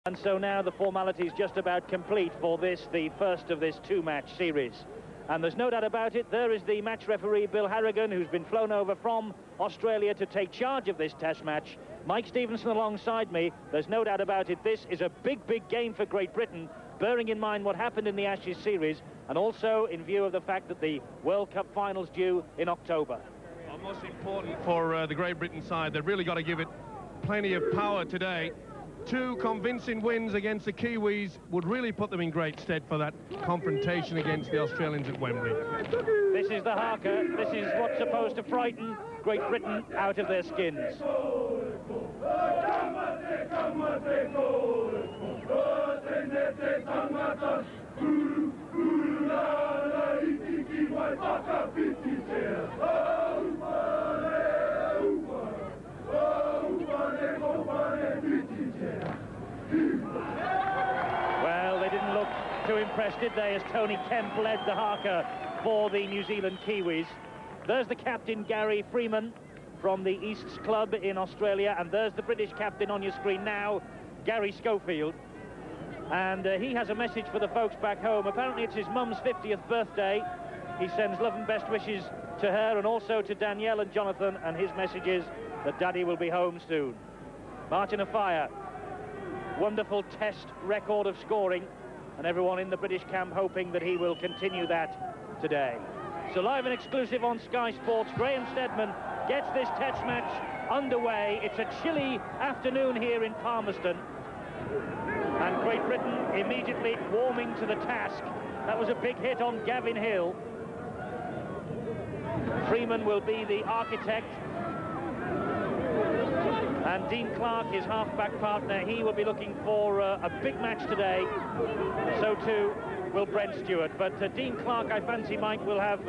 And so now the formality is just about complete for this, the first of this two-match series. And there's no doubt about it, there is the match referee, Bill Harrigan, who's been flown over from Australia to take charge of this test match. Mike Stevenson alongside me. There's no doubt about it, this is a big, big game for Great Britain, bearing in mind what happened in the Ashes series, and also in view of the fact that the World Cup final's due in October. Well, most important for the Great Britain side, they've really got to give it plenty of power today. Two convincing wins against the Kiwis would really put them in great stead for that confrontation against the Australians at Wembley. This is the haka. This is what's supposed to frighten Great Britain out of their skins. Well, they didn't look too impressed, did they, as Tony Kemp led the haka for the New Zealand Kiwis. There's the captain, Gary Freeman, from the Easts Club in Australia, and there's the British captain on your screen now, Gary Schofield. And he has a message for the folks back home. Apparently it's his mum's 50th birthday. He sends love and best wishes to her and also to Danielle and Jonathan, and his message is that Daddy will be home soon. Martin Offiah, wonderful test record of scoring, and everyone in the British camp hoping that he will continue that today. So live and exclusive on Sky Sports, Graham Steadman gets this test match underway. It's a chilly afternoon here in Palmerston, and Great Britain immediately warming to the task. That was a big hit on Gavin Hill. Freeman will be the architect, and Dean Clark, his half-back partner, he will be looking for a big match today. So too will Brent Stewart. But Dean Clark, I fancy, Mike, will have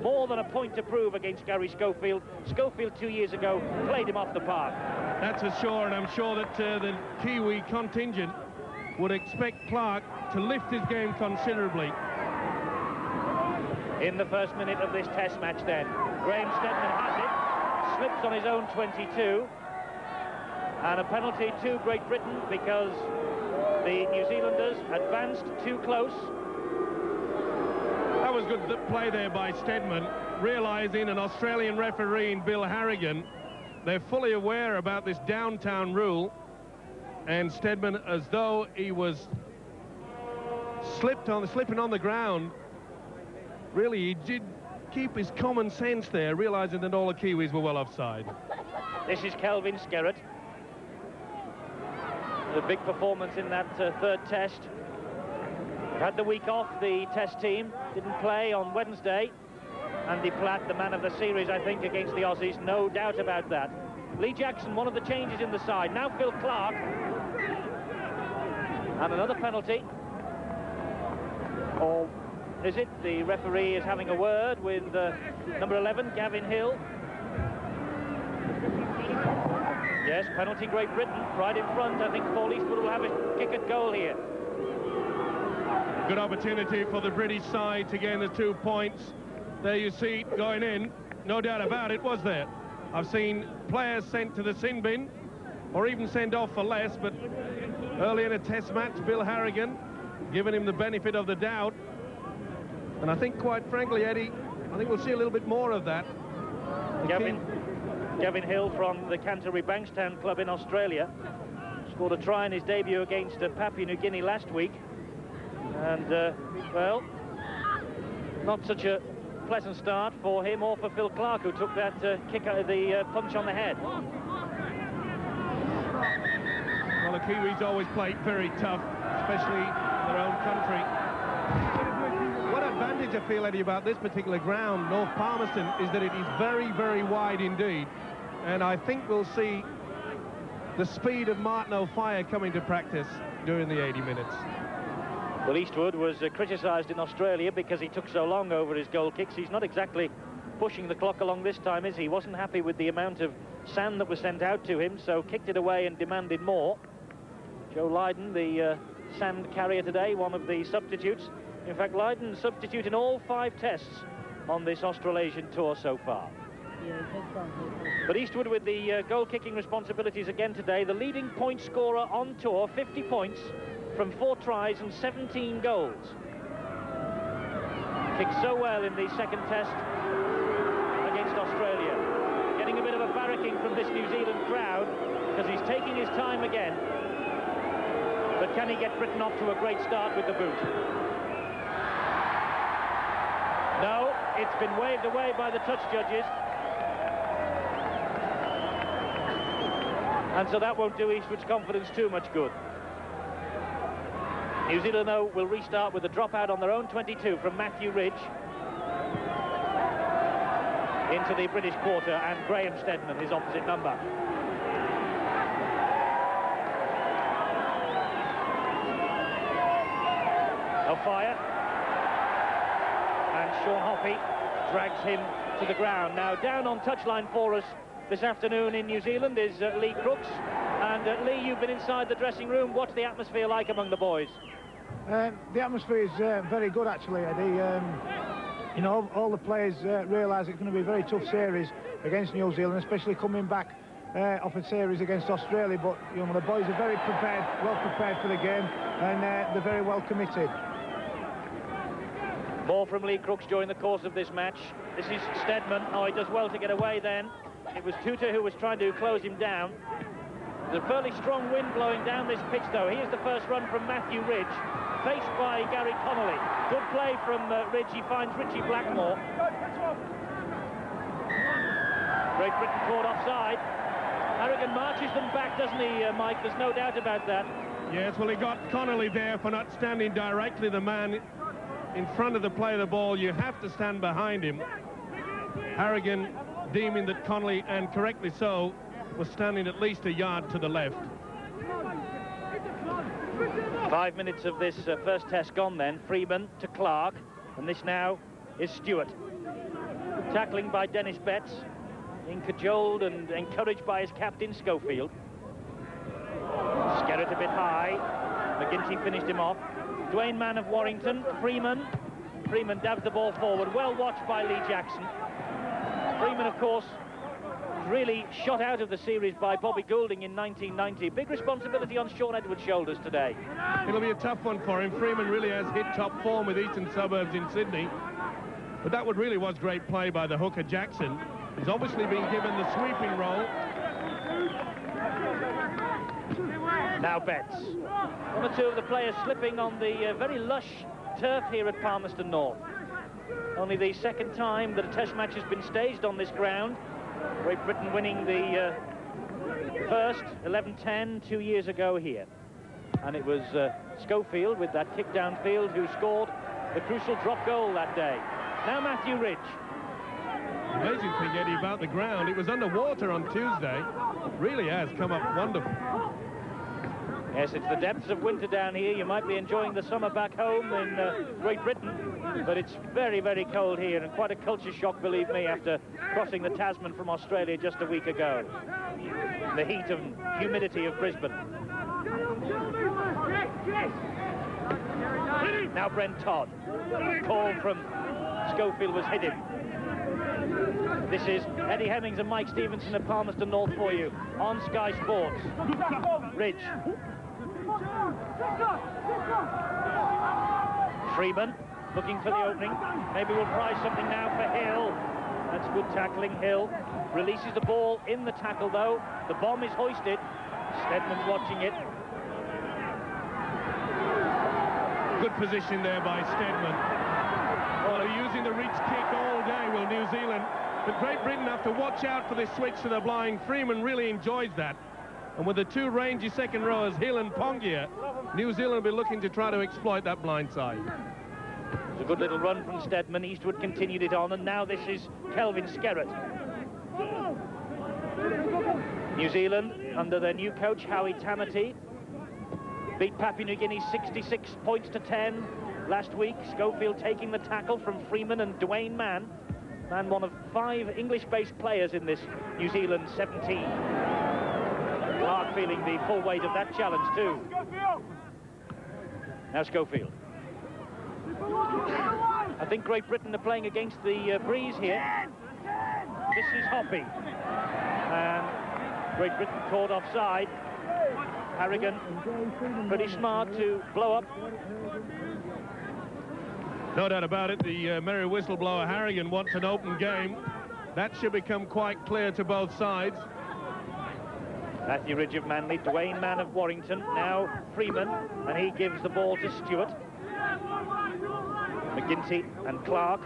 more than a point to prove against Gary Schofield. Schofield 2 years ago played him off the park. That's for sure, and I'm sure that the Kiwi contingent would expect Clark to lift his game considerably. In the first minute of this test match then, Graham Steadman has it, slips on his own 22, and a penalty to Great Britain because the New Zealanders advanced too close. That was good play there by Steadman, realising an Australian referee in Bill Harrigan. They're fully aware about this downtown rule, and Steadman, as though he was slipping on the ground, really he did keep his common sense there, realising that all the Kiwis were well offside. This is Kelvin Skerrett. A big performance in that third test. Had the week off, the test team didn't play on Wednesday. Andy Platt, the man of the series, I think, against the Aussies, no doubt about that. Lee Jackson, one of the changes in the side. Now Phil Clark. And another penalty. Or is it? The referee is having a word with number 11, Gavin Hill. Yes, penalty Great Britain, right in front. I think Paul Eastwood will have a kick at goal here. Good opportunity for the British side to gain the 2 points. There you see it going in. No doubt about it, was there? I've seen players sent to the sin bin, or even sent off for less, but early in a test match, Bill Harrigan giving him the benefit of the doubt. And I think, quite frankly, Eddie, I think we'll see a little bit more of that. Gavin Hill from the Canterbury Bankstown club in Australia scored a try in his debut against Papua New Guinea last week, and well, not such a pleasant start for him or for Phil Clark, who took that kick out of the punch on the head. Well, the Kiwis always play very tough, especially their own country. What advantage I feel, Eddie, about this particular ground, North Palmerston, is that it is very, very wide indeed. And I think we'll see the speed of Martin Offiah coming to practice during the 80 minutes. Well, Eastwood was criticised in Australia because he took so long over his goal kicks. He's not exactly pushing the clock along this time, is he? He wasn't happy with the amount of sand that was sent out to him, so kicked it away and demanded more. Joe Lydon, the sand carrier today, one of the substitutes. In fact, Lydon substitute in all 5 tests on this Australasian tour so far. But Eastwood with the goal-kicking responsibilities again today, the leading point scorer on tour, 50 points from 4 tries and 17 goals. Kicked so well in the second test against Australia. Getting a bit of a barracking from this New Zealand crowd because he's taking his time again. But can he get Britain off to a great start with the boot? No, it's been waved away by the touch judges. And so that won't do Eastwood's confidence too much good. New Zealand, though, will restart with a dropout on their own 22 from Matthew Ridge into the British quarter, and Graham Steadman, his opposite number. A fire. And Sean Hoppy drags him to the ground. Now, down on touchline for us this afternoon in New Zealand is Lee Crooks. And Lee, you've been inside the dressing room. What's the atmosphere like among the boys? The atmosphere is very good, actually, Eddie. You know, all the players realise it's going to be a very tough series against New Zealand, especially coming back off a series against Australia. But, you know, the boys are very prepared, well prepared for the game, and they're very well committed. More from Lee Crooks during the course of this match. This is Steadman. Oh, he does well to get away then. It was Tuta who was trying to close him down. There's a fairly strong wind blowing down this pitch, though. Here's the first run from Matthew Ridge, faced by Gary Connolly. Good play from Ridge. He finds Richie Blackmore. Great Britain caught offside. Harrigan marches them back, doesn't he, Mike? There's no doubt about that. Yes, well, he got Connolly there for not standing directly the man in front of the play of the ball. You have to stand behind him. Harrigan deeming that Connolly, and correctly so, was standing at least a yard to the left. 5 minutes of this first test gone then. Freeman to Clark, and this now is Stewart. Tackling by Dennis Betts, being cajoled and encouraged by his captain, Schofield. Skerritt a bit high. McGinty finished him off. Dwayne Mann of Warrington, Freeman. Freeman dabs the ball forward, well watched by Lee Jackson. Freeman, of course, really shot out of the series by Bobby Goulding in 1990. Big responsibility on Sean Edwards' shoulders today. It'll be a tough one for him. Freeman really has hit top form with Eastern Suburbs in Sydney. But that really was great play by the hooker Jackson. He's obviously been given the sweeping role. Now Betts. One or two of the players slipping on the very lush turf here at Palmerston North. Only the second time that a test match has been staged on this ground. Great Britain winning the first 11-10 2 years ago here. And it was Schofield with that kick downfield who scored the crucial drop goal that day. Now Matthew Ridge. Amazing thing, Eddie, about the ground. It was underwater on Tuesday. It really has come up wonderful. Yes, it's the depths of winter down here. You might be enjoying the summer back home in Great Britain, but it's very, very cold here, and quite a culture shock, believe me, after crossing the Tasman from Australia just a week ago. The heat and humidity of Brisbane. Now Brent Todd. Call from Schofield was hidden. This is Eddie Hemmings and Mike Stevenson at Palmerston North for you on Sky Sports. Ridge. Freeman looking for the opening. Maybe we'll prize something now for Hill. That's good tackling. Hill releases the ball in the tackle, though. The bomb is hoisted. Steadman's watching it. Good position there by Steadman. Well, they're using the reach kick all day, will New Zealand. But Great Britain have to watch out for this switch to the blind. Freeman really enjoys that. And with the two rangy second rowers, Hill and Pongia, New Zealand will be looking to try to exploit that blind side. It's a good little run from Steadman. Eastwood continued it on, and now this is Kelvin Skerritt. New Zealand, under their new coach, Howie Tamati, beat Papua New Guinea 66 points to 10 last week. Schofield taking the tackle from Freeman and Dwayne Mann. And one of 5 English-based players in this New Zealand 17. Clark feeling the full weight of that challenge too. Now Schofield. I think Great Britain are playing against the breeze here. This is Hoppy. And Great Britain caught offside. Harrigan, pretty smart to blow up. No doubt about it, the merry whistleblower Harrigan wants an open game. That should become quite clear to both sides. Matthew Ridge of Manley, Dwayne Mann of Warrington, now Freeman, and he gives the ball to Stewart. McGinty and Clark.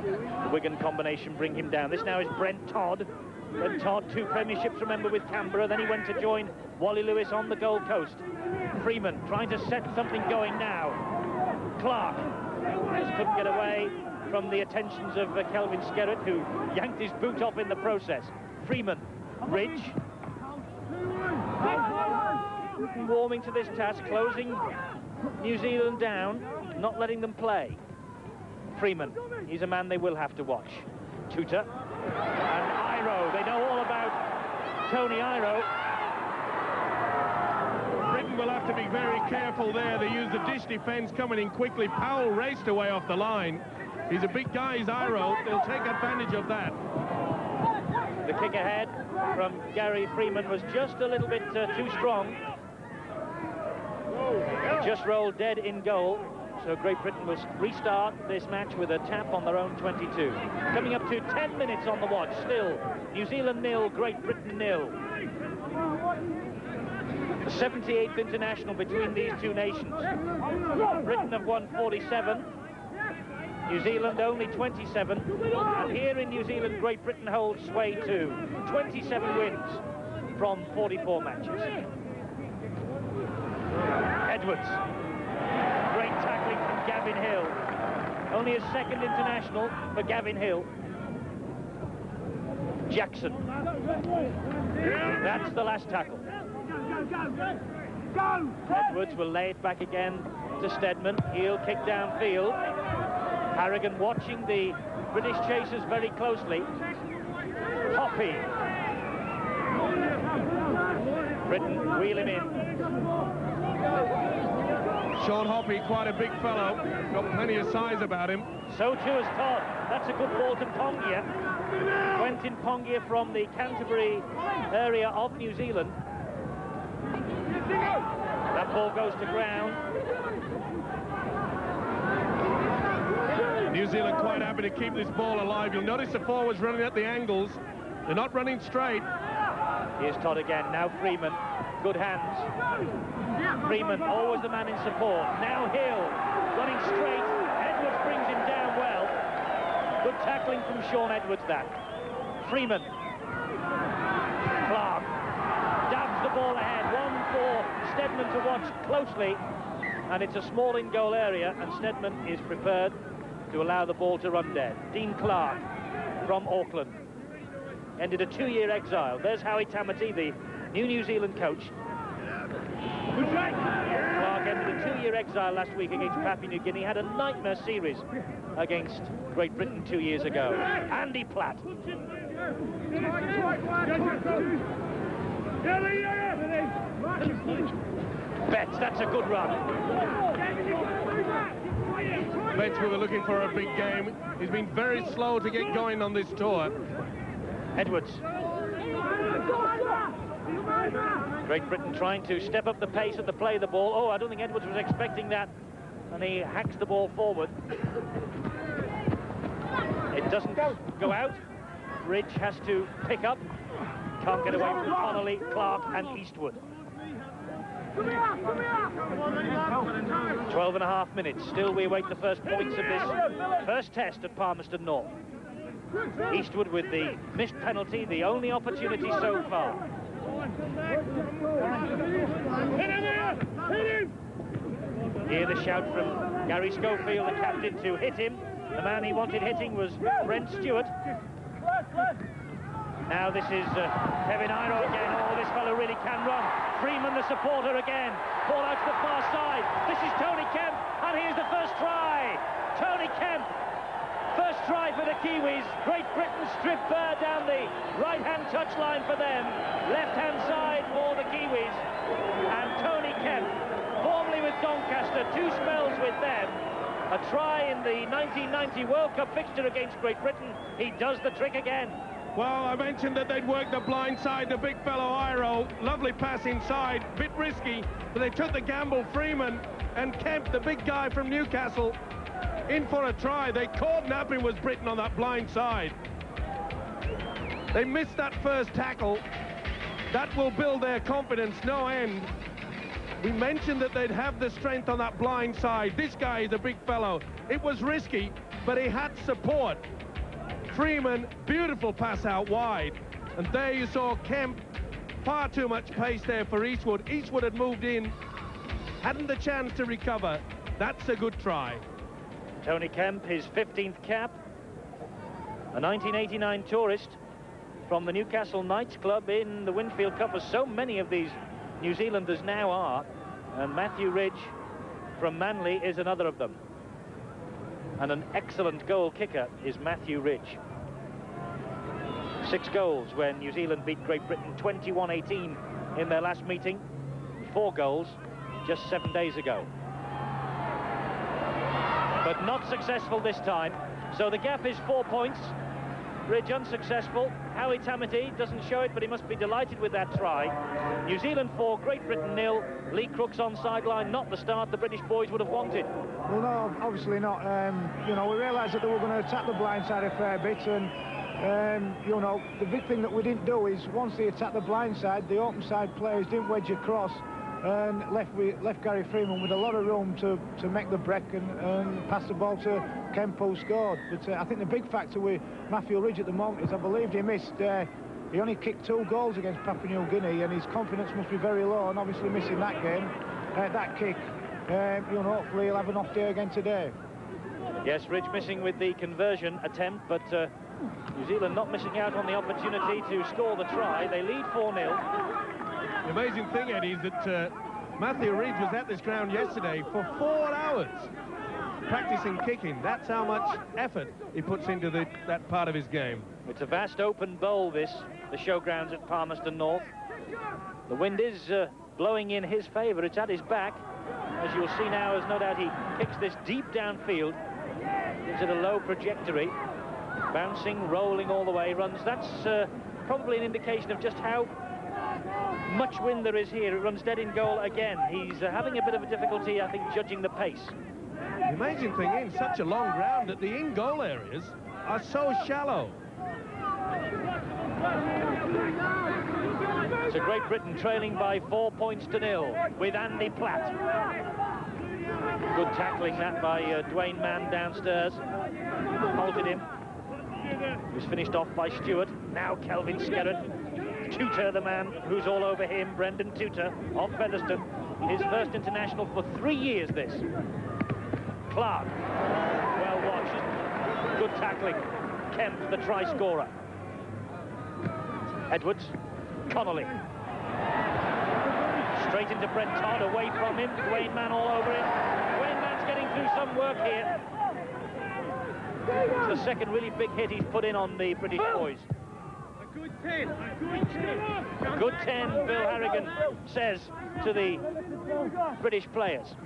The Wigan combination bring him down. This now is Brent Todd. Brent Todd, 2 premierships, remember, with Canberra. Then he went to join Wally Lewis on the Gold Coast. Freeman trying to set something going now. Clark just couldn't get away from the attentions of Kelvin Skerritt, who yanked his boot off in the process. Freeman, Ridge. Warming to this task, closing New Zealand down, not letting them play. Freeman, he's a man they will have to watch. Tutor and Iro, they know all about Tony Iro. Britain will have to be very careful there. They use the dish defence coming in quickly. Powell raced away off the line. He's a big guy, he's Iro. They'll take advantage of that. The kick ahead from Gary Freeman was just a little bit too strong. Just rolled dead in goal. So Great Britain will restart this match with a tap on their own 22. Coming up to 10 minutes on the watch. Still, New Zealand 0, Great Britain 0. The 78th international between these two nations. Britain have won 47. New Zealand only 27. And here in New Zealand, Great Britain holds sway too. 27 wins from 44 matches. Edwards. Great tackling from Gavin Hill. Only his 2nd international for Gavin Hill. Jackson. That's the last tackle. Edwards will lay it back again to Steadman. He'll kick downfield. Harrigan watching the British chasers very closely. Hoppy. Britain wheel him in. Sean Hoppy, quite a big fellow, got plenty of size about him. So too is Todd. That's a good ball to Pongia. Quentin Pongia from the Canterbury area of New Zealand. That ball goes to ground. New Zealand quite happy to keep this ball alive. You'll notice the forwards running at the angles. They're not running straight. Here's Todd again. Now Freeman. Good hands. Freeman, always the man in support. Now Hill, running straight. Edwards brings him down well. Good tackling from Sean Edwards, that. Freeman. Clark. Dabs the ball ahead. One for Steadman to watch closely. And it's a small in-goal area, and Steadman is prepared to allow the ball to run dead. Dean Clark from Auckland. Ended a 2-year exile. There's Howie Tamati, the New Zealand coach. Clark ended a 2-year exile last week against Papua New Guinea. Had a nightmare series against Great Britain 2 years ago. Andy Platt. Betts, that's a good run. Betts, we were looking for a big game. He's been very slow to get going on this tour. Edwards. Great Britain trying to step up the pace of the play of the ball. Oh, I don't think Edwards was expecting that. And he hacks the ball forward. It doesn't go out. Ridge has to pick up. Can't get away from Connolly, Clark and Eastwood. 12.5 minutes. Still we await the first points of this first test at Palmerston North. Eastwood with the missed penalty, the only opportunity so far. Here the shout from Gary Schofield, the captain, to hit him. The man he wanted hitting was Brent Stewart. Now this is Kevin Iro again. Oh, this fellow really can run. Freeman, the supporter again. Ball out to the far side. This is Tony Kemp, and here's the first try. Tony Kemp. First try for the Kiwis. Great Britain stripped bare down the right-hand touchline for them. Left-hand side for the Kiwis. And Tony Kemp, formerly with Doncaster, 2 spells with them. A try in the 1990 World Cup fixture against Great Britain. He does the trick again. Well, I mentioned that they'd worked the blind side, the big fellow Iro. Lovely pass inside, bit risky, but they took the gamble. Freeman and Kemp, the big guy from Newcastle, in for a try. They caught napping was Britain on that blind side. They missed that first tackle. That will build their confidence no end. We mentioned that they'd have the strength on that blind side. This guy is a big fellow. It was risky, but he had support. Freeman, beautiful pass out wide. And there you saw Kemp, far too much pace there for Eastwood. Eastwood had moved in, hadn't the chance to recover. That's a good try. Tony Kemp, his 15th cap. A 1989 tourist from the Newcastle Knights Club in the Winfield Cup, as so many of these New Zealanders now are. And Matthew Ridge from Manly is another of them. And an excellent goal kicker is Matthew Ridge. 6 goals when New Zealand beat Great Britain 21-18 in their last meeting. 4 goals just 7 days ago. But not successful this time. So the gap is 4 points. Ridge unsuccessful. Howie Tamati doesn't show it, but he must be delighted with that try. New Zealand 4, Great Britain 0. Lee Crooks on sideline, not the start the British boys would have wanted. Well, no, obviously not. You know, we realised that they were going to attack the blind side a fair bit, and you know, the big thing that we didn't do is once they attacked the blind side, the open side players didn't wedge across and left Gary Freeman with a lot of room to make the break and pass the ball to Kemp, who scored. But I think the big factor with Matthew Ridge at the moment is I believe he missed. He only kicked 2 goals against Papua New Guinea, and his confidence must be very low, and obviously missing that game, that kick, you know, hopefully he'll have an off day again today. Yes, Ridge missing with the conversion attempt, but New Zealand not missing out on the opportunity to score the try. They lead 4-0. The amazing thing, Eddie, is that Matthew Ridge was at this ground yesterday for 4 hours practicing kicking. That's how much effort he puts into that part of his game. It's a vast open bowl, this, the showgrounds at Palmerston North. The wind is blowing in his favour. It's at his back. As you'll see now, as no doubt he kicks this deep downfield. Gives it a low trajectory. Bouncing, rolling all the way, runs. That's probably an indication of just how much wind there is here. It runs dead in goal again. He's having a bit of a difficulty, I think, judging the pace. The amazing thing is, such a long ground that the in-goal areas are so shallow. So Great Britain trailing by 4 points to 0 with Andy Platt. Good tackling that by Dwayne Mann downstairs. Halted him. He was finished off by Stewart. Now Kelvin Skerrett. Tutor, the man who's all over him, Brendan Tutor of Featherstone. His first international for 3 years, this. Clark, well watched. Good tackling. Kemp, the try scorer. Edwards, Connolly. Straight into Brent Todd, away from him. Dwayne Mann all over him. Dwayne Mann's getting through some work here. It's the second really big hit he's put in on the British boys. A good 10. A good 10. A good 10, Bill Harrigan says to the British players.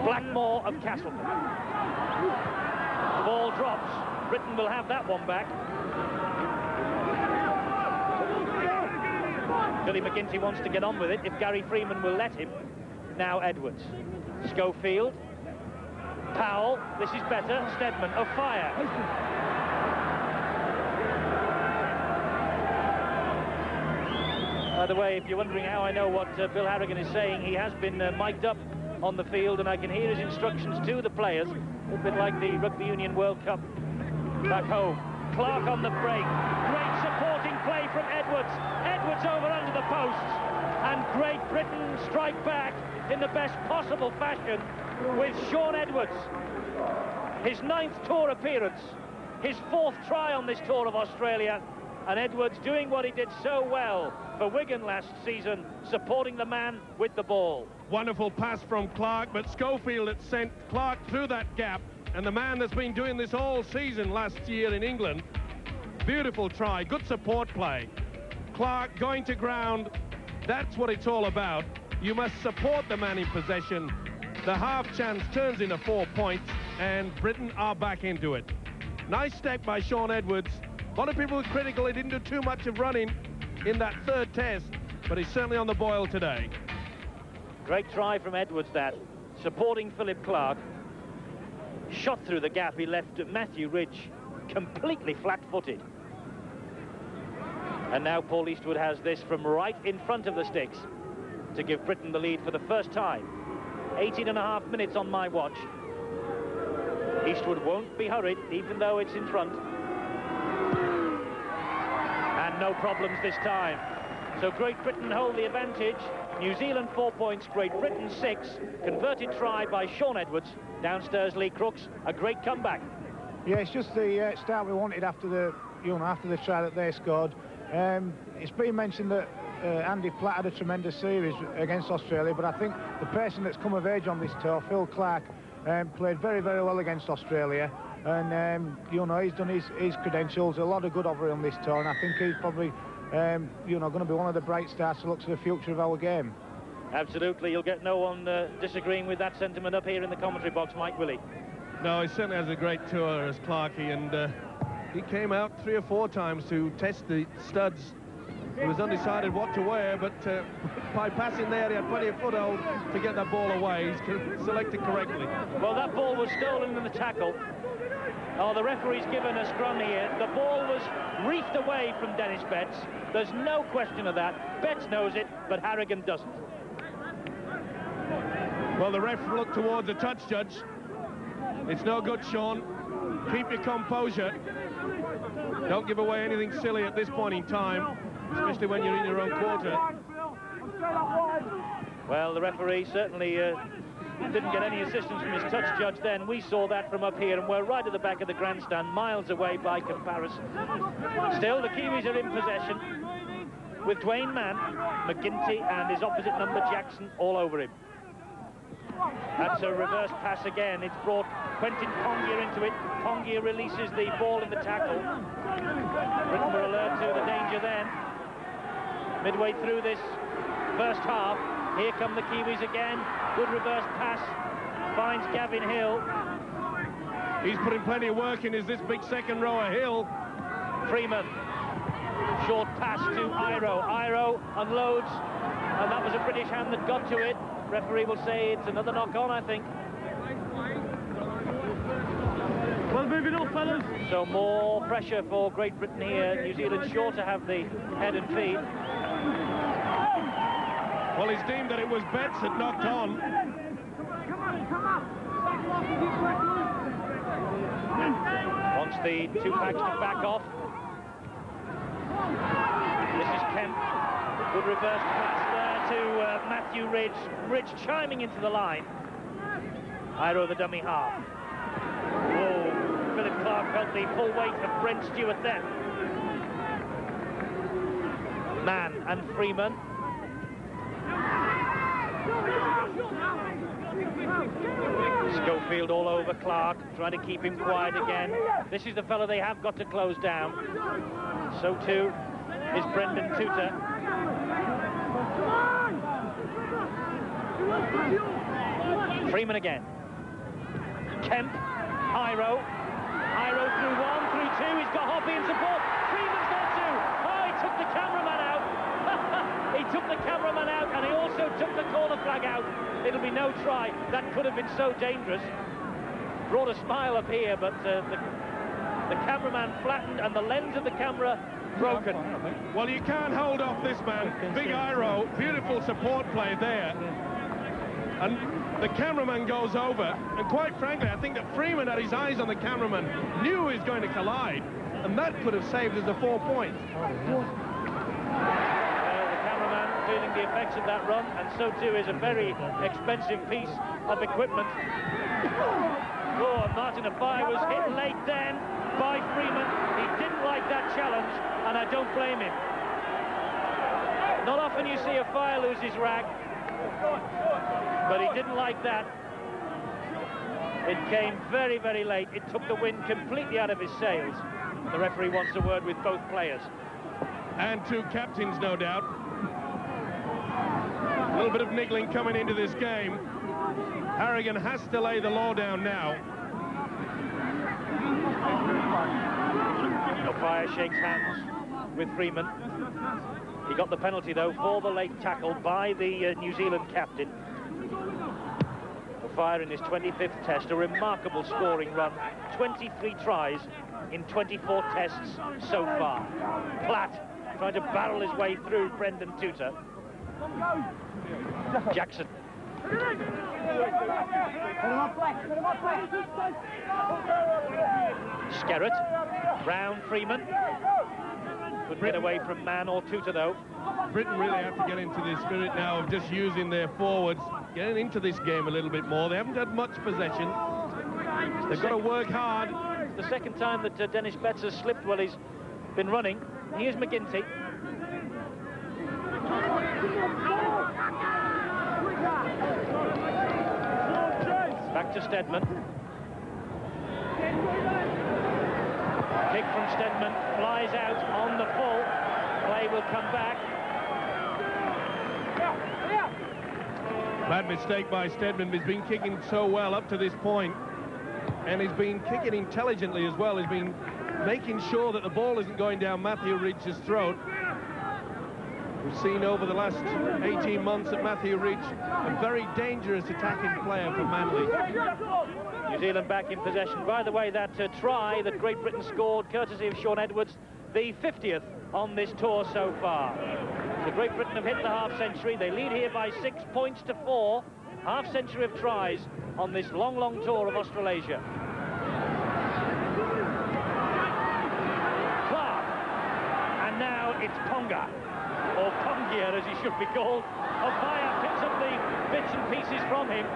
Blackmore of Castleford. The ball drops. Britain will have that one back. Billy McGinty wants to get on with it if Gary Freeman will let him. Now Edwards. Schofield. Powell. This is better. Stedman of fire. By the way, if you're wondering how I know what Bill Harrigan is saying, he has been mic'd up on the field, and I can hear his instructions to the players, a bit like the Rugby Union World Cup back home. Clark on the break. Great supporting play from Edwards. Edwards over under the posts, and Great Britain strike back in the best possible fashion with Shaun Edwards. His 9th tour appearance, his 4th try on this tour of Australia, and Edwards doing what he did so well for Wigan last season, supporting the man with the ball. Wonderful pass from Clark, but Schofield had sent Clark through that gap, and the man that's been doing this all season last year in England. Beautiful try, good support play. Clark going to ground, that's what it's all about. You must support the man in possession. The half chance turns into 4 points, and Britain are back into it. Nice step by Shaun Edwards. A lot of people were critical he didn't do too much of running in that third test, but he's certainly on the boil today. Great try from Edwards, that. Supporting Philip Clarke. Shot through the gap. He left Matthew Ridge completely flat-footed. And now Paul Eastwood has this from right in front of the sticks to give Britain the lead for the first time. 18.5 minutes on my watch. Eastwood won't be hurried, even though it's in front. And no problems this time. So Great Britain hold the advantage. New Zealand 4 points, Great Britain 6. Converted try by Shaun Edwards. Downstairs, Lee Crooks. A great comeback. Yeah, it's just the start we wanted after the, after the try that they scored. It's been mentioned that Andy Platt had a tremendous series against Australia, but I think the person that's come of age on this tour, Phil Clarke, played very, very well against Australia. And, he's done his credentials, a lot of good over on this tour, and I think he's probably, going to be one of the bright stars to look to the future of our game. Absolutely. You'll get no one disagreeing with that sentiment up here in the commentary box, Mike Willey. No, he certainly has a great tour as Clarkey, and he came out 3 or 4 times to test the studs. He was undecided what to wear, but by passing there, he had plenty of foothold to get that ball away. He's selected correctly. Well, that ball was stolen in the tackle. Oh, the referee's given a scrum here. The ball was reefed away from Dennis Betts. There's no question of that. Betts knows it, but Harrigan doesn't. Well, the ref looked towards the touch judge. It's no good, Shaun. Keep your composure. Don't give away anything silly at this point in time, especially when you're in your own quarter. Well, the referee certainly didn't get any assistance from his touch judge then. We saw that from up here, and we're right at the back of the grandstand, miles away by comparison. Still, the Kiwis are in possession with Dwayne Mann, McGinty, and his opposite number, Jackson, all over him. That's a reverse pass again. It's brought Quentin Pongia into it. Pongia releases the ball in the tackle. Britain were alert to the danger then. Midway through this first half, here come the Kiwis again. Good reverse pass. Finds Gavin Hill. He's putting plenty of work in. Is this big second rower Hill? Freeman. Short pass to Iro. Iro unloads. And that was a British hand that got to it. Referee will say it's another knock-on, I think. Well, moving on, fellas. So more pressure for Great Britain here. New Zealand sure to have the head and feet. Well, he's deemed that it was Betts that knocked on. Wants the 2 packs to back off. This is Kemp. Good reverse pass there to Matthew Ridge. Ridge chiming into the line. Iro the dummy half. Whoa, Philip Clarke felt the full weight of Brent Stewart then. Mann and Freeman. Schofield all over Clarke, trying to keep him quiet again. This is the fellow they have got to close down. So too is Brendan Tutor. Freeman again. Kemp, Iro. Iro through 1, through 2. He's got Hoppy in support. Freeman's got 2. Oh, he took the cameraman out. He took the cameraman out, and he also took the corner flag out. It'll be no try. That could have been so dangerous. Brought a smile up here, but the cameraman flattened, and the lens of the camera broken. Well, you can't hold off this man. Big Iro, beautiful support play there. And the cameraman goes over, and quite frankly, I think that Freeman had his eyes on the cameraman, knew he was going to collide, and that could have saved us the 4 points. The cameraman feeling the effects of that run, and so too is a very expensive piece of equipment. Oh, Martin Afai was hit late then by Freeman. He didn't like that challenge, and I don't blame him. Not often you see Afai lose his rag, but he didn't like that. It came very, very late. It took the wind completely out of his sails. The referee wants a word with both players. And 2 captains, no doubt. A little bit of niggling coming into this game. Harrigan has to lay the law down now. O'Fire shakes hands with Freeman. He got the penalty, though, for the late tackle by the New Zealand captain. O'Fire in his 25th test, a remarkable scoring run. 23 tries in 24 tests so far. Platt trying to barrel his way through Brendan Tutor. Jackson. Skerrett. Brown, Freeman. Couldn't get away from Mann or Tutor, though. Britain really have to get into the spirit now of just using their forwards, getting into this game a little bit more. They haven't had much possession. They've got to work hard. The second time that Dennis Betts has slipped while he's been running. Here's McGinty. Back to Steadman. Kick from Steadman, flies out on the full. Play will come back. Bad mistake by Steadman. He's been kicking so well up to this point, and he's been kicking intelligently as well. He's been making sure that the ball isn't going down Matthew Ridge's throat. We've seen over the last 18 months that Matthew Ridge, a very dangerous attacking player for Manly. New Zealand back in possession. By the way, that try that Great Britain scored, courtesy of Sean Edwards, the 50th on this tour so far. So Great Britain have hit the half-century. They lead here by 6 points to 4. Half-century of tries on this long, long tour of Australasia. Clark. And now it's Ponga, or Pongia as he should be called. O'Fire picks up the bits and pieces from him.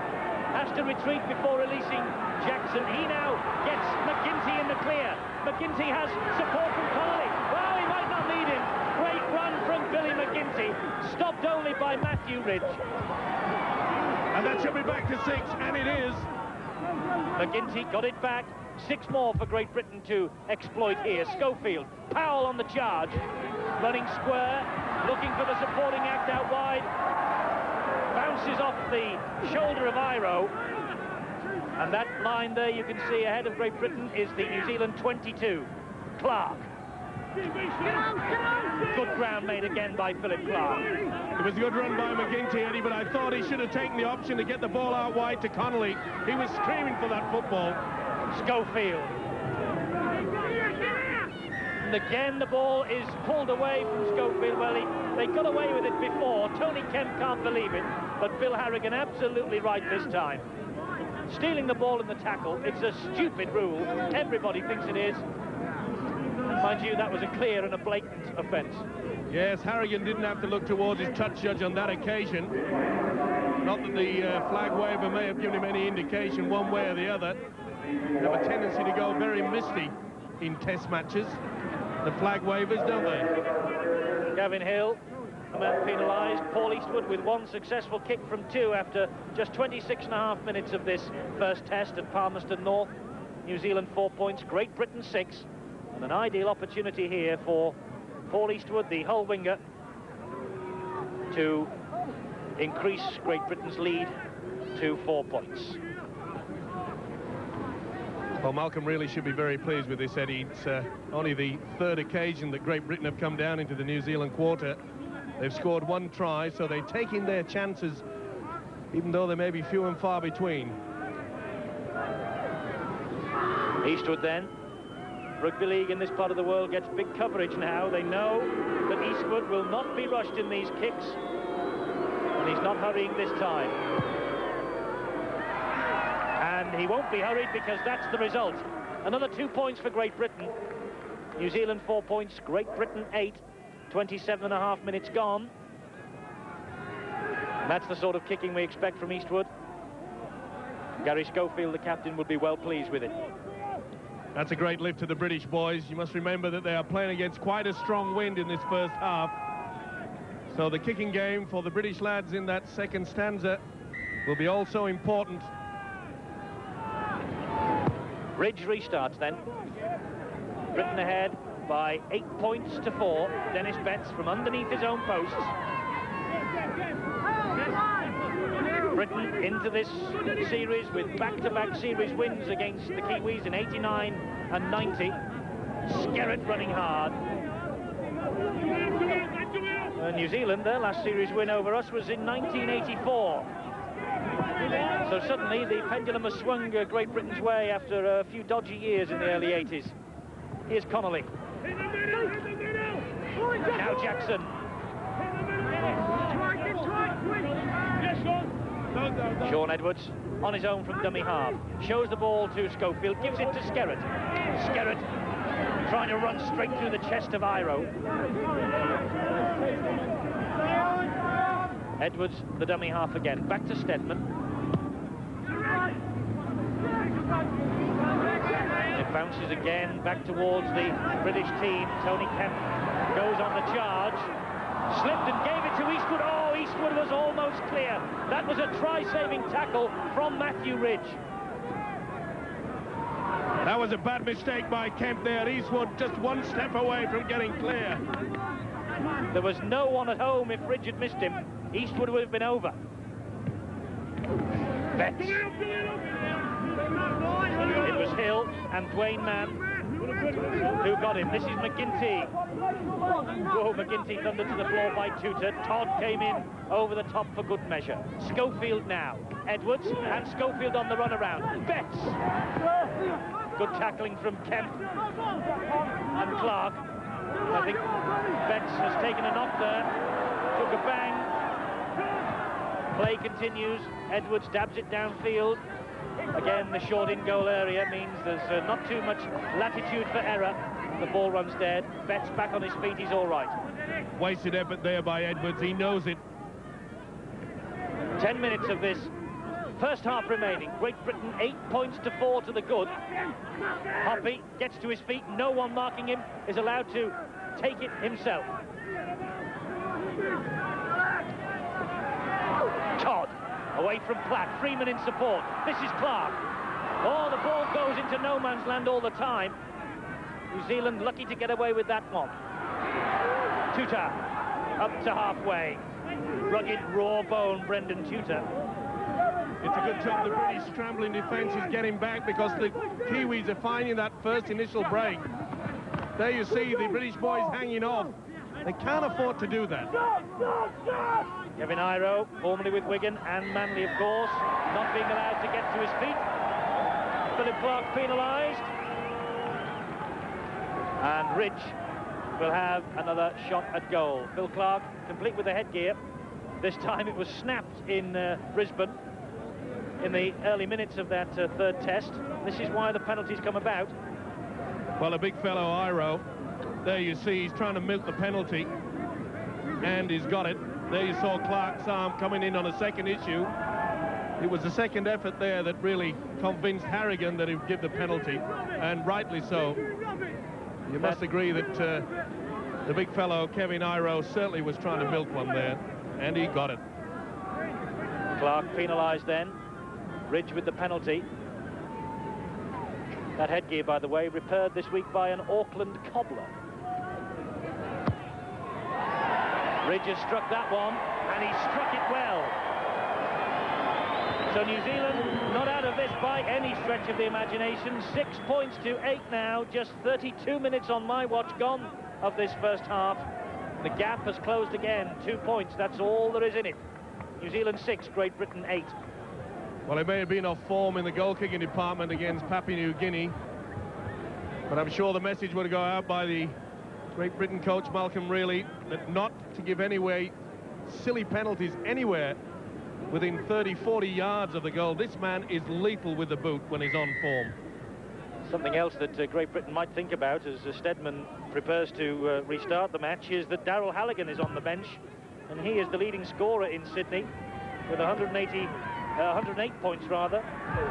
Has to retreat before releasing Jackson. He now gets McGinty in the clear. McGinty has support from Connolly. Well, he might not lead him. Great run from Billy McGinty, stopped only by Matthew Ridge. And that should be back to 6, and it is. McGinty got it back. 6 more for Great Britain to exploit here. Schofield, Powell on the charge. Running square, looking for the supporting act out wide. Bounces off the shoulder of Iro. And that line there you can see ahead of Great Britain is the New Zealand 22, Clark. Good ground made again by Philip Clark. It was a good run by McGinty, Eddie, but I thought he should have taken the option to get the ball out wide to Connolly. He was screaming for that football. Schofield. And again the ball is pulled away from Schofield. Well, they got away with it before. Tony Kemp can't believe it, but Phil Harrigan absolutely right this time. Stealing the ball in the tackle, it's a stupid rule. Everybody thinks it is. Mind you, that was a clear and a blatant offence. Yes, Harrigan didn't have to look towards his touch judge on that occasion. Not that the flag waver may have given him any indication one way or the other. They have a tendency to go very misty in test matches, the flag wavers, don't they? Gavin Hill, a man penalised. Paul Eastwood with 1 successful kick from 2 after just 26.5 minutes of this first test at Palmerston North. New Zealand 4 points, Great Britain 6. And an ideal opportunity here for Paul Eastwood, the Hull winger, to increase Great Britain's lead to 4 points. Well, Malcolm really should be very pleased with this, Eddie. It's only the 3rd occasion that Great Britain have come down into the New Zealand quarter. They've scored 1 try, so they're taking their chances, even though they may be few and far between. Eastwood then. Rugby league in this part of the world gets big coverage now. They know that Eastwood will not be rushed in these kicks, and he's not hurrying this time. And he won't be hurried because that's the result. Another 2 points for Great Britain. New Zealand 4 points, Great Britain 8. 27.5 minutes gone. And that's the sort of kicking we expect from Eastwood. Gary Schofield, the captain, would be well pleased with it. That's a great lift to the British boys. You must remember that they are playing against quite a strong wind in this first half. So the kicking game for the British lads in that second stanza will be also important. Ridge restarts then. Britain ahead by 8 points to 4. Dennis Betts from underneath his own posts. into this series with back-to-back series wins against the Kiwis in 89 and 90. Skerritt running hard. New Zealand, their last series win over us was in 1984. So suddenly the pendulum has swung Great Britain's way after a few dodgy years in the early 80s. Here's Connolly. Now Jackson. Shaun Edwards on his own from dummy half. Shows the ball to Schofield, gives it to Skerritt. Skerritt trying to run straight through the chest of Iro. Edwards, the dummy half again. Back to Steadman. It bounces again back towards the British team. Tony Kemp goes on the charge. Slipped and gave it to Eastwood. Oh, Eastwood was almost clear. That was a try-saving tackle from Matthew Ridge. That was a bad mistake by Kemp there. Eastwood just one step away from getting clear. There was no one at home if Ridge had missed him. Eastwood would have been over. Betts. It was Hill and Dwayne Mann who got him. This is McGinty. Whoa, McGinty thundered to the floor by Tutor. Todd came in over the top for good measure. Schofield now. Edwards and Schofield on the run around. Betts. Good tackling from Kemp and Clark. I think Betts has taken a knock there. Took a bang. Play continues. Edwards dabs it downfield. Again, the short in-goal area means there's not too much latitude for error. The ball runs dead. Betts back on his feet. He's all right. Wasted effort there by Edwards. He knows it. 10 minutes of this first half remaining. Great Britain 8 points to 4 to the good. Hoppy gets to his feet. No one marking him is allowed to take it himself. Todd away from Platt. Freeman in support. This is Clark. Oh, the ball goes into no man's land all the time. New Zealand lucky to get away with that one. Tutor up to halfway. Rugged, raw bone Brendan Tutor. It's a good job the British scrambling defence is getting back because the Kiwis are finding that first initial break. There you see the British boys hanging off. They can't afford to do that. Kevin Iro, formerly with Wigan and Manly, of course, not being allowed to get to his feet. Philip Clark penalised. And Ridge will have another shot at goal. Phil Clark, complete with the headgear. This time it was snapped in Brisbane in the early minutes of that third test. This is why the penalties come about. Well, a big fellow, Iro. There you see he's trying to milk the penalty. And he's got it. There you saw Clark's arm coming in on a second issue. It was the second effort there that really convinced Harrigan that he would give the penalty, and rightly so. You must agree that the big fellow, Kevin Iro, certainly was trying to milk one there, and he got it. Clark penalised then. Ridge with the penalty. That headgear, by the way, repaired this week by an Auckland cobbler. Ridge has struck that one, and he struck it well. So New Zealand not out of this by any stretch of the imagination. 6 points to 8 now, just 32 minutes on my watch gone of this first half. The gap has closed again, 2 points, that's all there is in it. New Zealand 6, Great Britain 8. Well, it may have been off form in the goal-kicking department against Papua New Guinea, but I'm sure the message would go out by the Great Britain coach Malcolm Reilly that not to give anyway silly penalties anywhere within 30-40 yards of the goal. This man is lethal with the boot when he's on form. Something else that Great Britain might think about as Steadman prepares to restart the match is that Daryl Halligan is on the bench, and he is the leading scorer in Sydney with 108 points rather,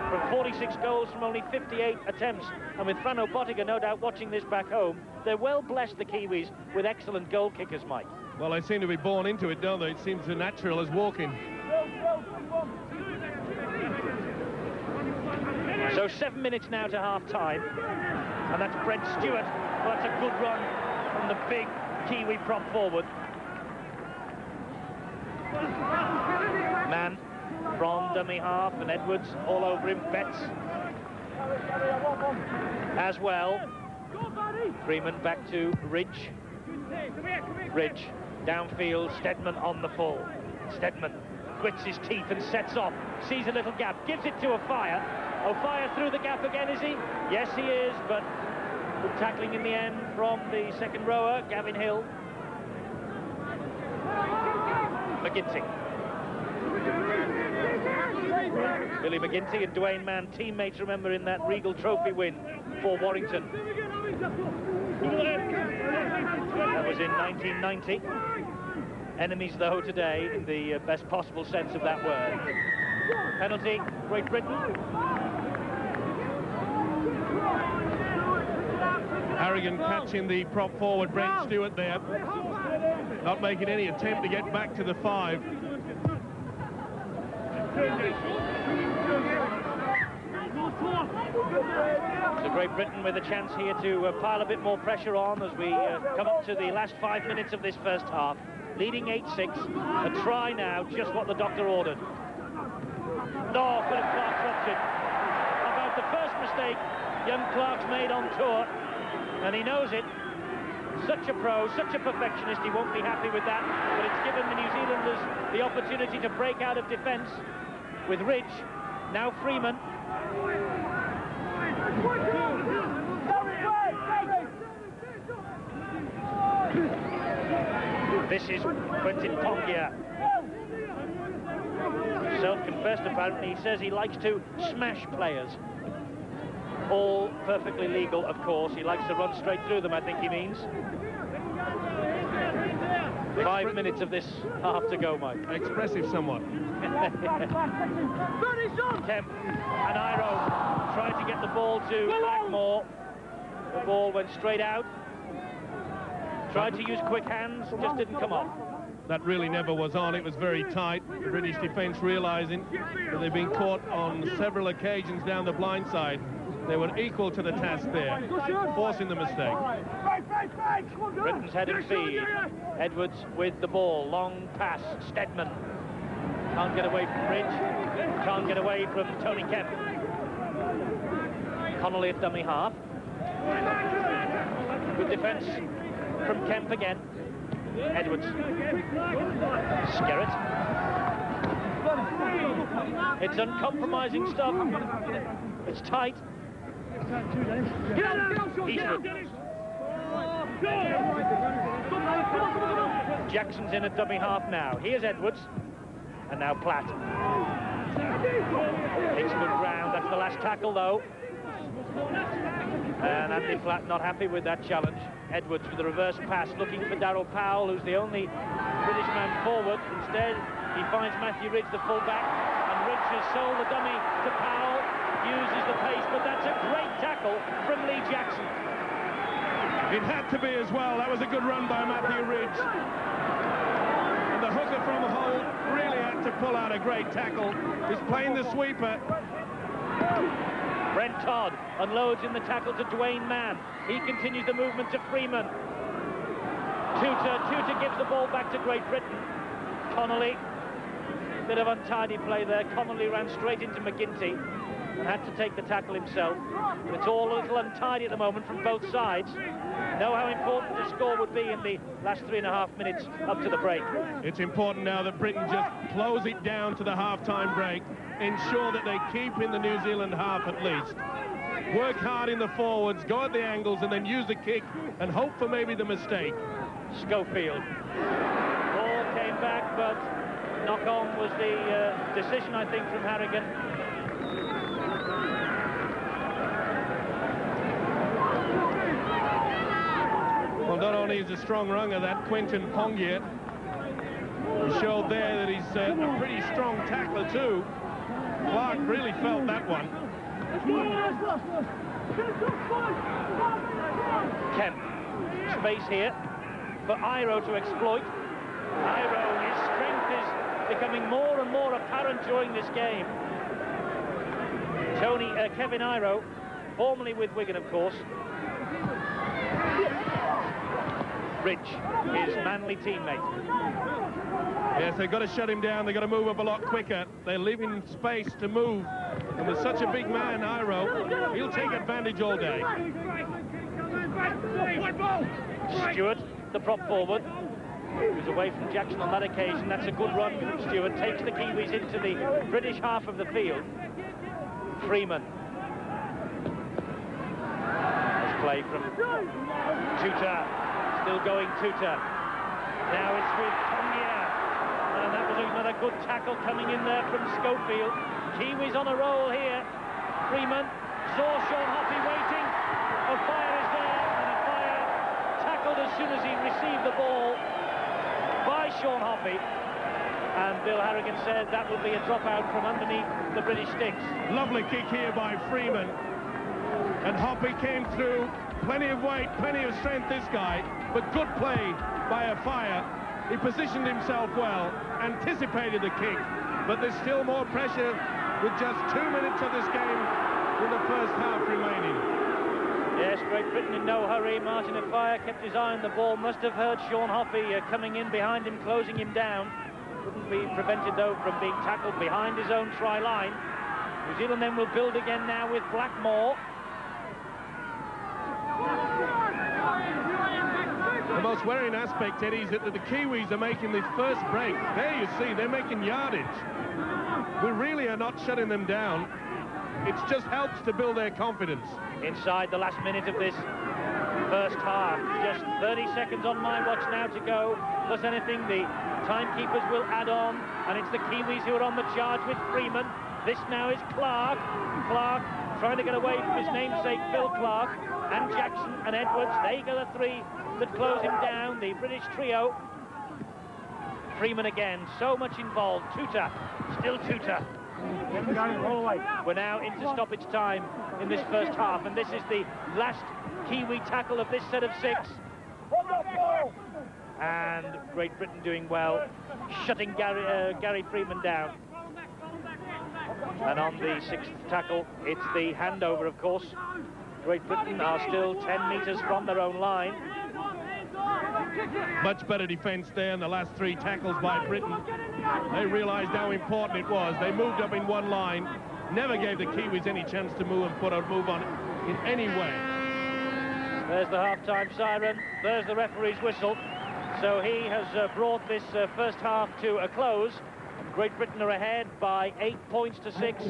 from 46 goals from only 58 attempts. And with Frano Bottiga no doubt watching this back home, they're well blessed, the Kiwis, with excellent goal kickers, Mike. Well, they seem to be born into it, don't they? It seems as natural as walking. So 7 minutes now to half-time, and that's Brent Stewart. Well, that's a good run from the big Kiwi prop forward. Man from dummy half, and Edwards all over him. Betts as well. Freeman back to Ridge. Ridge downfield, Steadman on the full. Steadman grits his teeth and sets off, sees a little gap, gives it to Offiah. Offiah through the gap again, is he? Yes, he is, but good tackling in the end from the second rower, Gavin Hill. McGinty. Billy McGinty and Dwayne Mann, teammates, remember, in that Regal Trophy win for Warrington. That was in 1990. Enemies, though, today, in the best possible sense of that word. Penalty, Great Britain. Harrigan catching the prop forward, Brent Stewart there. Not making any attempt to get back to the 5. So Great Britain with a chance here to pile a bit more pressure on as we come up to the last 5 minutes of this first half. Leading 8-6. A try now, just what the doctor ordered. No, Philip Clark drops it. About the first mistake young Clark's made on tour, and he knows it. Such a pro, such a perfectionist, he won't be happy with that, but it's given the New Zealanders the opportunity to break out of defence with Ridge. Now Freeman. This is Quentin Pongia. Self-confessed, apparently. He says he likes to smash players. All perfectly legal, of course. He likes to run straight through them, I think he means. 5 minutes of this half to go, Mike. Expressive somewhat. Kemp and Iro tried to get the ball to Blackmore. The ball went straight out. Tried to use quick hands, just didn't come off. That really never was on. It was very tight. The British defence realising that they've been caught on several occasions down the blind side. They were equal to the task there, forcing the mistake. Britain's head and feed. Edwards with the ball. Long pass. Steadman. Can't get away from Ridge. Can't get away from Tony Kemp. Connolly at dummy half. Good defence from Kemp again. Edwards. Skerritt. It's uncompromising stuff. It's tight. Eastwood. Jackson's in at dummy half now. Here's Edwards. And now Platt. Takes good ground. That's the last tackle, though. And Andy Platt not happy with that challenge. Edwards with the reverse pass, looking for Darryl Powell, who's the only British man forward. Instead, he finds Matthew Ridge, the fullback, and Ridge has sold the dummy to Powell, uses the pace, but that's a great tackle from Lee Jackson. It had to be as well. That was a good run by Matthew Ridge. And the hooker from the hole really had to pull out a great tackle. He's playing the sweeper. Brent Todd unloads in the tackle to Dwayne Mann. He continues the movement to Freeman. Tutor gives the ball back to Great Britain. Connolly, bit of untidy play there. Connolly ran straight into McGinty and had to take the tackle himself. It's all a little untidy at the moment from both sides. Know how important the score would be in the last 3.5 minutes up to the break. It's important now that Britain just close it down to the half-time break, ensure that they keep in the New Zealand half at least. Work hard in the forwards, go at the angles, and then use the kick and hope for maybe the mistake. Schofield. Ball came back, but knock-on was the decision, I think, from Harrigan. Well, not only is a strong runger, that Quentin Pongia, he showed there that he's a pretty strong tackler too. Clark really felt that one. Kemp, space here for Iro to exploit. Iro, his strength is becoming more and more apparent during this game. Kevin Iro, formerly with Wigan, of course. Rich, his Manly teammate. Yes, they've got to shut him down. They've got to move up a lot quicker. They're leaving space to move. And with such a big man, Iro, he'll take advantage all day. Stewart, the prop forward, who's away from Jackson on that occasion. That's a good run from Stewart. Takes the Kiwis into the British half of the field. Freeman. Nice play from Tuta. Still going Tuta. Now it's with Tongia. And that was another good tackle coming in there from Schofield. Kiwis on a roll here. Freeman saw Sean Hoppy waiting. A fire is there, and a fire tackled as soon as he received the ball by Sean Hoppy. And Bill Harrigan said that would be a dropout from underneath the British sticks. Lovely kick here by Freeman. And Hoppy came through. Plenty of weight, plenty of strength, this guy. But good play by a fire. He positioned himself well, anticipated the kick. But there's still more pressure with just 2 minutes of this game in the first half remaining. Yes, Great Britain in no hurry. Martin Offiah kept his eye on the ball. Must have heard Sean Hoppy coming in behind him, closing him down. Couldn't be prevented, though, from being tackled behind his own try line. New Zealand then will build again now with Blackmore. The most worrying aspect, Eddie, is that the Kiwis are making this first break. There you see, they're making yardage. We really are not shutting them down. It just helps to build their confidence. Inside the last minute of this first half. Just 30 seconds on my watch now to go. Plus anything, the timekeepers will add on. And it's the Kiwis who are on the charge with Freeman. This now is Clark. Clark trying to get away from his namesake, Phil Clark. And Jackson and Edwards. They go the three that close him down. The British trio. Freeman again. So much involved. Tuta. Still Tuta. We're now into stoppage time in this first half, and this is the last Kiwi tackle of this set of 6. And Great Britain doing well, shutting Gary Freeman down. And on the 6th tackle, it's the handover, of course. Great Britain are still 10 metres from their own line. Much better defence there in the last 3 tackles by Britain. They realised how important it was. They moved up in one line, never gave the Kiwis any chance to move and put a move on in any way. There's the half-time siren. There's the referee's whistle. So he has brought this first half to a close. Great Britain are ahead by 8 points to 6.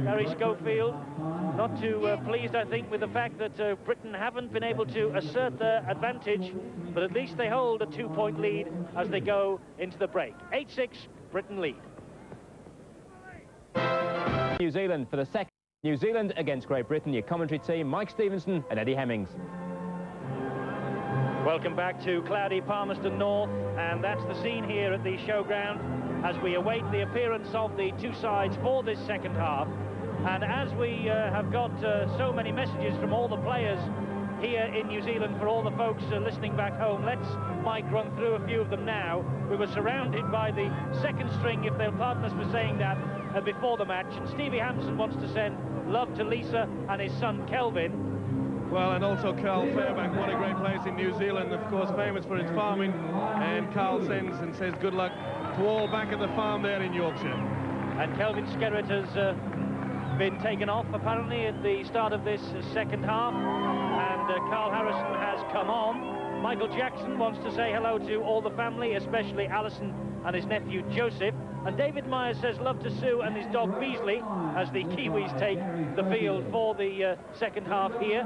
Gary Schofield not too pleased, I think, with the fact that Britain haven't been able to assert their advantage, but at least they hold a 2-point lead as they go into the break. 8-6, Britain lead. New Zealand for the second. New Zealand against Great Britain. Your commentary team, Mike Stevenson and Eddie Hemmings. Welcome back to cloudy Palmerston North, and that's the scene here at the showground as we await the appearance of the two sides for this second half. And as we have got so many messages from all the players here in New Zealand for all the folks listening back home, let's, Mike, run through a few of them now. We were surrounded by the second string, if they'll pardon us for saying that, before the match. And Stevie Hampson wants to send love to Lisa and his son Kelvin. Well, and also Carl Fairbank, what a great place in New Zealand, of course famous for its farming. And Carl sends and says good luck to all back at the farm there in Yorkshire. And Kelvin Skerritt has been taken off apparently at the start of this second half, and Carl Harrison has come on. Michael Jackson wants to say hello to all the family, especially Alison and his nephew Joseph. And David Myers says love to Sue and his dog Beasley as the Kiwis take the field for the second half here.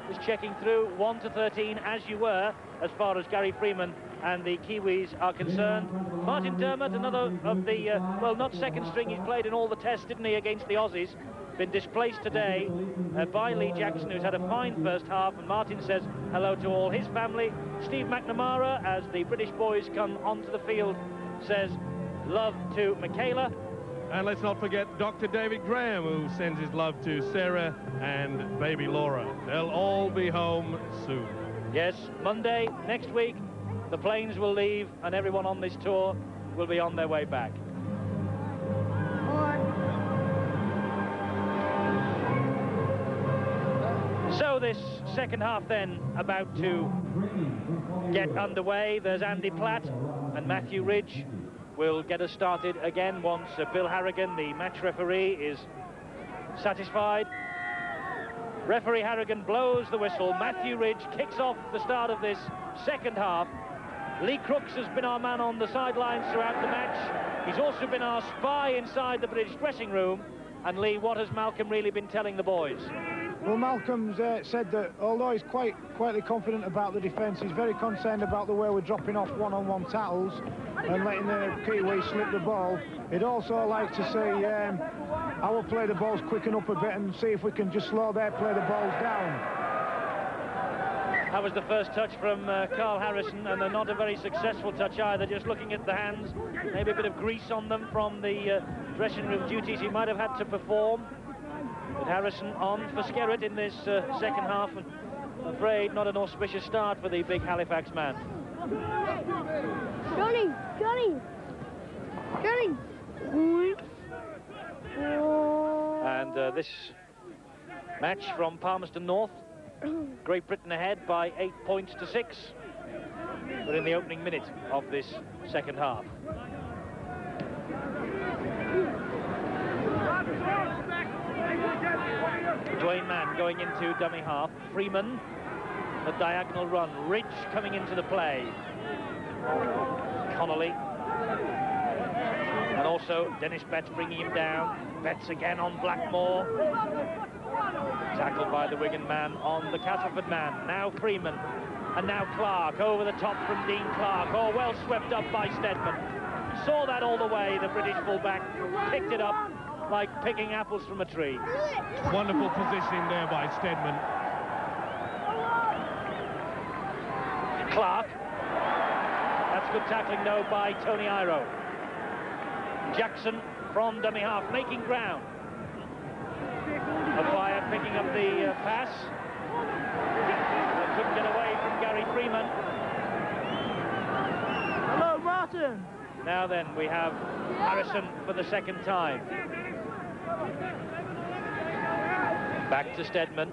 Just checking through 1 to 13 as you were as far as Gary Freeman and the Kiwis are concerned. Martin Dermott, another of the, well, not second string, he's played in all the tests, didn't he, against the Aussies. Been displaced today by Lee Jackson, who's had a fine first half, and Martin says hello to all his family. Steve McNamara, as the British boys come onto the field, says love to Michaela. And let's not forget Dr. David Graham, who sends his love to Sarah and baby Laura. They'll all be home soon. Yes, Monday next week, the planes will leave and everyone on this tour will be on their way back. So So this second half then about to get underway. There's Andy Platt and Matthew Ridge will get us started again once Bill Harrigan, the match referee, is satisfied. Referee Harrigan blows the whistle. Matthew Ridge kicks off the start of this second half. Lee Crooks has been our man on the sidelines throughout the match. He's also been our spy inside the British dressing room. And Lee, what has Malcolm really been telling the boys? Well, Malcolm's said that although he's quietly confident about the defence, he's very concerned about the way we're dropping off one-on-one tackles and letting the Kiwis slip the ball. He'd also like to see our play the balls quicken up a bit and see if we can just slow their play the balls down. That was the first touch from Carl Harrison, and not a very successful touch either, just looking at the hands, maybe a bit of grease on them from the dressing room duties he might have had to perform. But Harrison on for Skerritt in this second half, and I'm afraid not an auspicious start for the big Halifax man. Johnny! And this match from Palmerston North, Great Britain ahead by 8 points to 6. But in the opening minute of this second half. Dwayne Mann going into dummy half. Freeman, a diagonal run. Ridge coming into the play. Connolly. And also Dennis Betts bringing him down. Betts again on Blackmore. Tackled by the Wigan man on the Castleford man. Now Freeman. And now Clark over the top from Dean Clark. Oh, well swept up by Stedman. Saw that all the way, the British fullback. Picked it up like picking apples from a tree. Wonderful positioning there by Stedman. Clark. That's good tackling, though, by Tony Iro. Jackson from dummy half, making ground. Maguire picking up the pass. Couldn't get away from Gary Freeman. Hello, Martin. Now then, we have Harrison for the second time. Back to Stedman.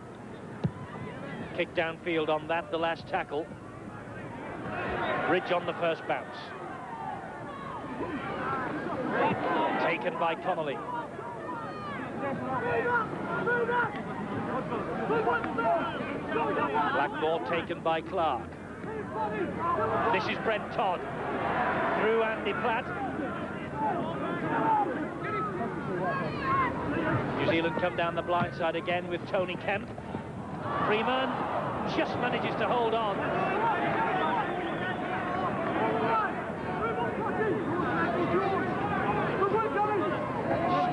Kick downfield on that, the last tackle. Ridge on the first bounce. Taken by Connolly. Blackmore taken by Clark. This is Brent Todd. Through Andy Platt. New Zealand come down the blind side again with Tony Kemp. Freeman just manages to hold on.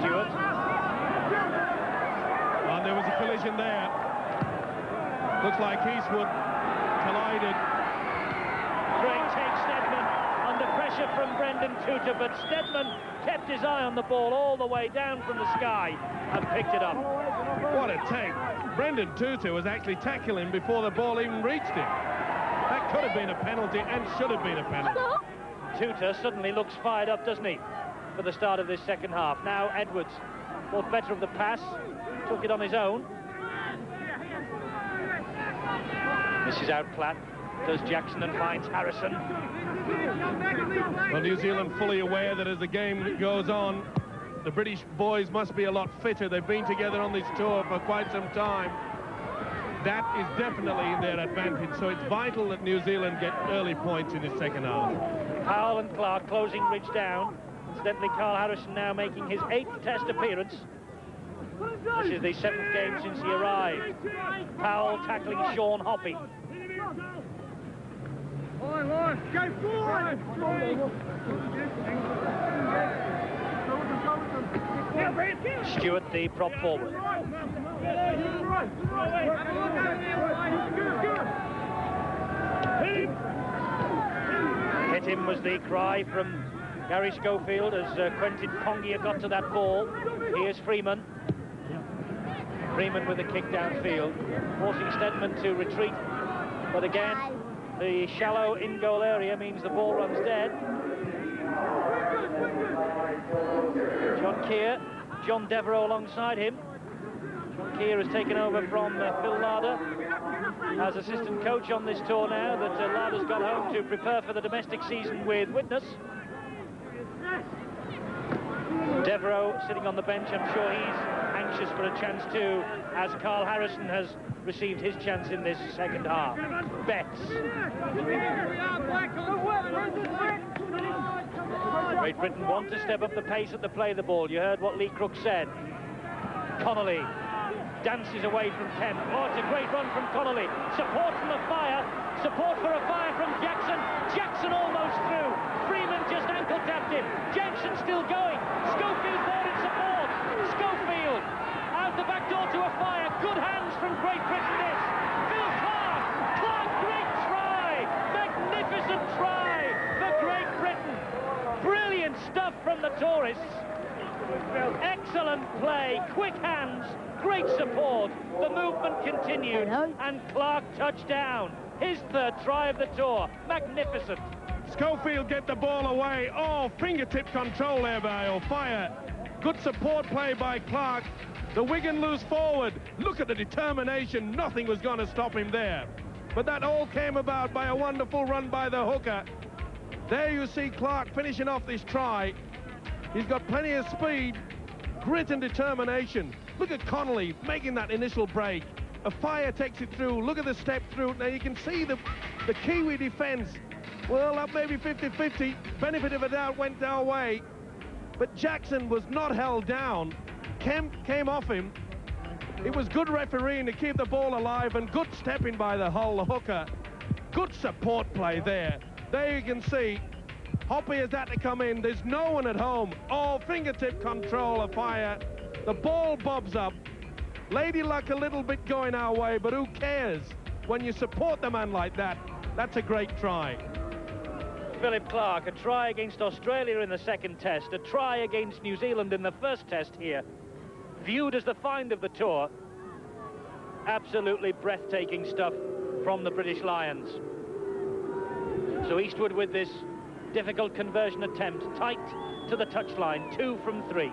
Stewart. And there was a collision there. Looks like Eastwood collided. Craig takes Stedman under pressure from Brendan Tutor, but Stedman kept his eye on the ball all the way down from the sky and picked it up. What a take. Brendan Tutu was actually tackling before the ball even reached him. That could have been a penalty and should have been a penalty. Tutor suddenly looks fired up, doesn't he, for the start of this second half. Now Edwards thought better of the pass, took it on his own. Misses out Platt, does Jackson and finds Harrison. Well, New Zealand fully aware that as the game goes on, the British boys must be a lot fitter. They've been together on this tour for quite some time. That is definitely in their advantage, so it's vital that New Zealand get early points in this second half. Powell and Clark closing Ridge down. Incidentally, Carl Harrison now making his 8th Test appearance. This is the 7th game since he arrived. Powell tackling Sean Hoppy. Go forward! Stewart, the prop forward. Hit him was the cry from Gary Schofield as Quentin Pongia got to that ball. Here's Freeman. Freeman with a kick downfield, forcing Stedman to retreat. But again, the shallow in-goal area means the ball runs dead. John Keir, John Devereux alongside him. John Keir has taken over from Phil Larder. as assistant coach on this tour now that Lard has got home to prepare for the domestic season with Widnes. Devereux sitting on the bench, I'm sure he's anxious for a chance too, as Carl Harrison has received his chance in this second half. Betts. Great Britain want to step up the pace at the play of the ball. You heard what Lee Crook said. Connolly dances away from Kemp. Oh, it's a great run from Connolly. Support from the fire. Support for a fire from Jackson. Jackson almost through. Freeman just ankle tapped him. Jackson still going. Schofield there in support. Schofield out the back door to a fire. Good hands from Great Britain this. Phil Clark. Clark, great try. Magnificent try for Great Britain. Brilliant stuff from the tourists. Excellent play, quick hands, great support. The movement continued, and Clark touched down. His third try of the tour. Magnificent. Schofield get the ball away. Oh, fingertip control there by O'Fire. Good support play by Clark. The Wigan loose forward. Look at the determination. Nothing was going to stop him there. But that all came about by a wonderful run by the hooker. There you see Clark finishing off this try. He's got plenty of speed, grit and determination. Look at Connolly making that initial break. O'Fire takes it through. Look at the step through. Now you can see the Kiwi defence. Well, that may be 50-50. Benefit of a doubt went our way. But Jackson was not held down. Kemp came off him. It was good refereeing to keep the ball alive and good stepping by the Hull, the hooker. Good support play there. There you can see Hoppy has had to come in. There's no one at home. Oh, fingertip control of Fire. The ball bobs up. Lady luck a little bit going our way, but who cares? When you support the man like that, that's a great try. Philip Clark, a try against Australia in the second test, a try against New Zealand in the first test here. Viewed as the find of the tour. Absolutely breathtaking stuff from the British Lions. So Eastwood with this difficult conversion attempt, tight to the touchline, 2 from 3.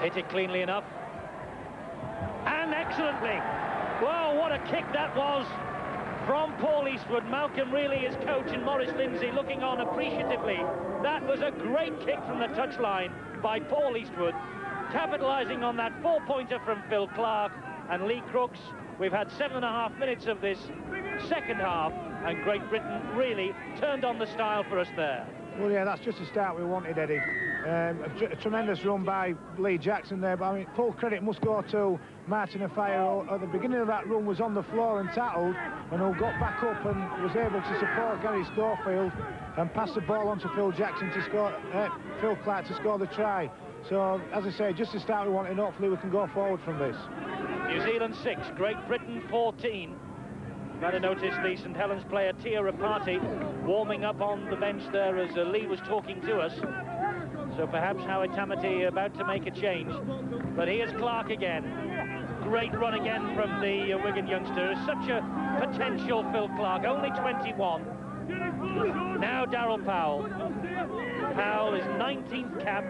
Hit it cleanly enough. And excellently. Wow, what a kick that was from Paul Eastwood. Malcolm Reilly, his coach, and Maurice Lindsay looking on appreciatively. That was a great kick from the touchline by Paul Eastwood, capitalising on that 4-pointer from Phil Clark and Lee Crooks. We've had 7.5 minutes of this second half, and Great Britain really turned on the style for us there. Well, yeah, that's just the start we wanted, Eddie. A tremendous run by Lee Jackson there, but I mean, full credit must go to Martin O'Fire. At the beginning of that run was on the floor and tackled, and who got back up and was able to support Gary Schofield and pass the ball on to Phil Jackson to score, Phil Clark to score the try. So, as I say, just the start we wanted. Hopefully we can go forward from this. New Zealand 6, Great Britain 14. You've had to notice the St Helens player Tia Rapati warming up on the bench there as Lee was talking to us. So perhaps Howard Tamati about to make a change. But here's Clark again. Great run again from the Wigan youngster. Such a potential Phil Clark, only 21. Now Darryl Powell. Powell is 19th cap.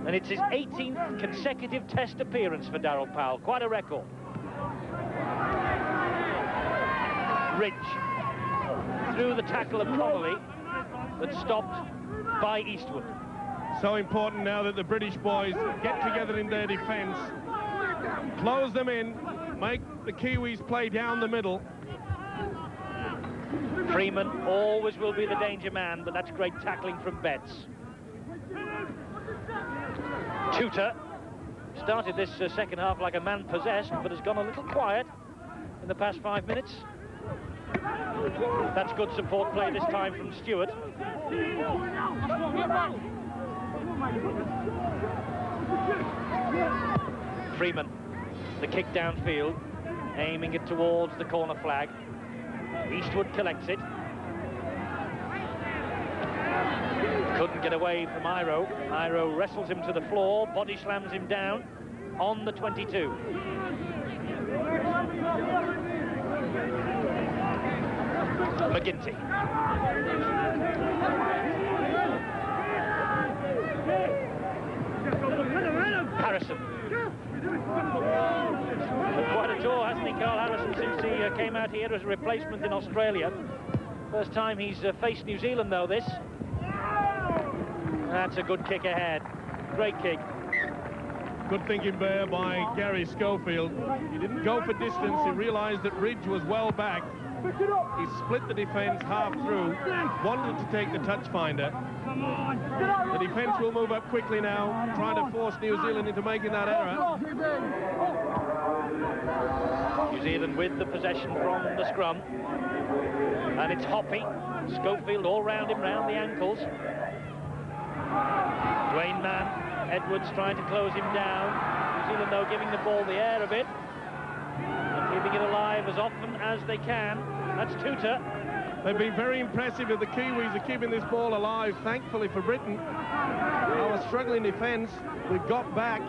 And it's his 18th consecutive test appearance for Darryl Powell. Quite a record. Ridge through the tackle of Connolly, but stopped by Eastwood. So important now that the British boys get together in their defence, close them in, make the Kiwis play down the middle. Freeman always will be the danger man, but that's great tackling from Betts. Tudor started this second half like a man possessed, but has gone a little quiet in the past 5 minutes. That's good support play this time from Stewart. Freeman, the kick downfield, aiming it towards the corner flag. Eastwood collects it. Couldn't get away from Iro. Iro wrestles him to the floor, body slams him down on the 22. McGinty. Harrison. Quite a tour, hasn't he, Carl Harrison, since he came out here as a replacement in Australia. First time he's faced New Zealand, though, this. That's a good kick ahead. Great kick. Good thinking there by Gary Schofield. He didn't go for distance. He realised that Ridge was well back. He split the defence half through, wanted to take the touch finder. The defence will move up quickly now, trying to force New Zealand into making that error. New Zealand with the possession from the scrum. And it's Hoppy. Schofield all round him, round the ankles. Dwayne Mann. Edwards trying to close him down. New Zealand, though, giving the ball the air a bit. And keeping it alive as often as they can. That's Tuta. They've been very impressive if the Kiwis are keeping this ball alive, thankfully for Britain. Our struggling defence, we've got back.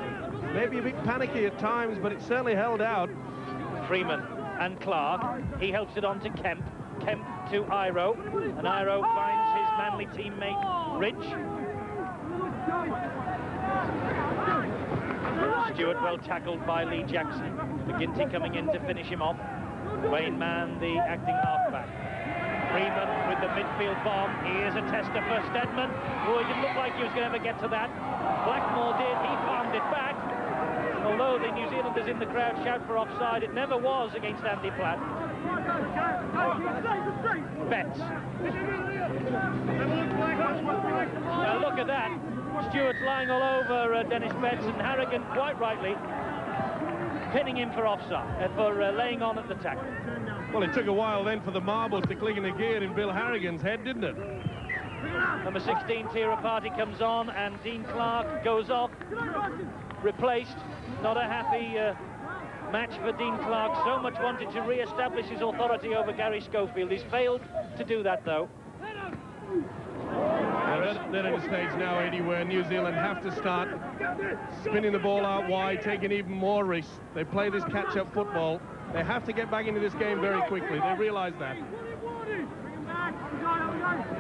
Maybe a bit panicky at times, but it certainly held out. Freeman and Clark. He helps it on to Kemp. Kemp to Iro. And Iro finds his Manly teammate, Ridge. Stewart well tackled by Lee Jackson. McGinty coming in to finish him off. Wayne Mann, the acting halfback. Freeman with the midfield bomb. Here's a tester for Steadman. Oh, it didn't look like he was going to ever get to that. Blackmore did. He farmed it back. Although the New Zealanders in the crowd shout for offside, it never was against Andy Platt. Betts. Now look at that. Stewart's lying all over Dennis Betts, and Harrigan, quite rightly, pinning him for offside, for laying on at the tackle. Well, it took a while then for the marbles to click in the gear in Bill Harrigan's head, didn't it? Number 16, Tira Party, comes on, and Dean Clark goes off, replaced. Not a happy match for Dean Clark. So much wanted to re-establish his authority over Gary Schofield. He's failed to do that, though. They're at a stage now, Eddie, where New Zealand have to start spinning the ball out wide, taking even more risks. They play this catch-up football. They have to get back into this game very quickly. They realise that.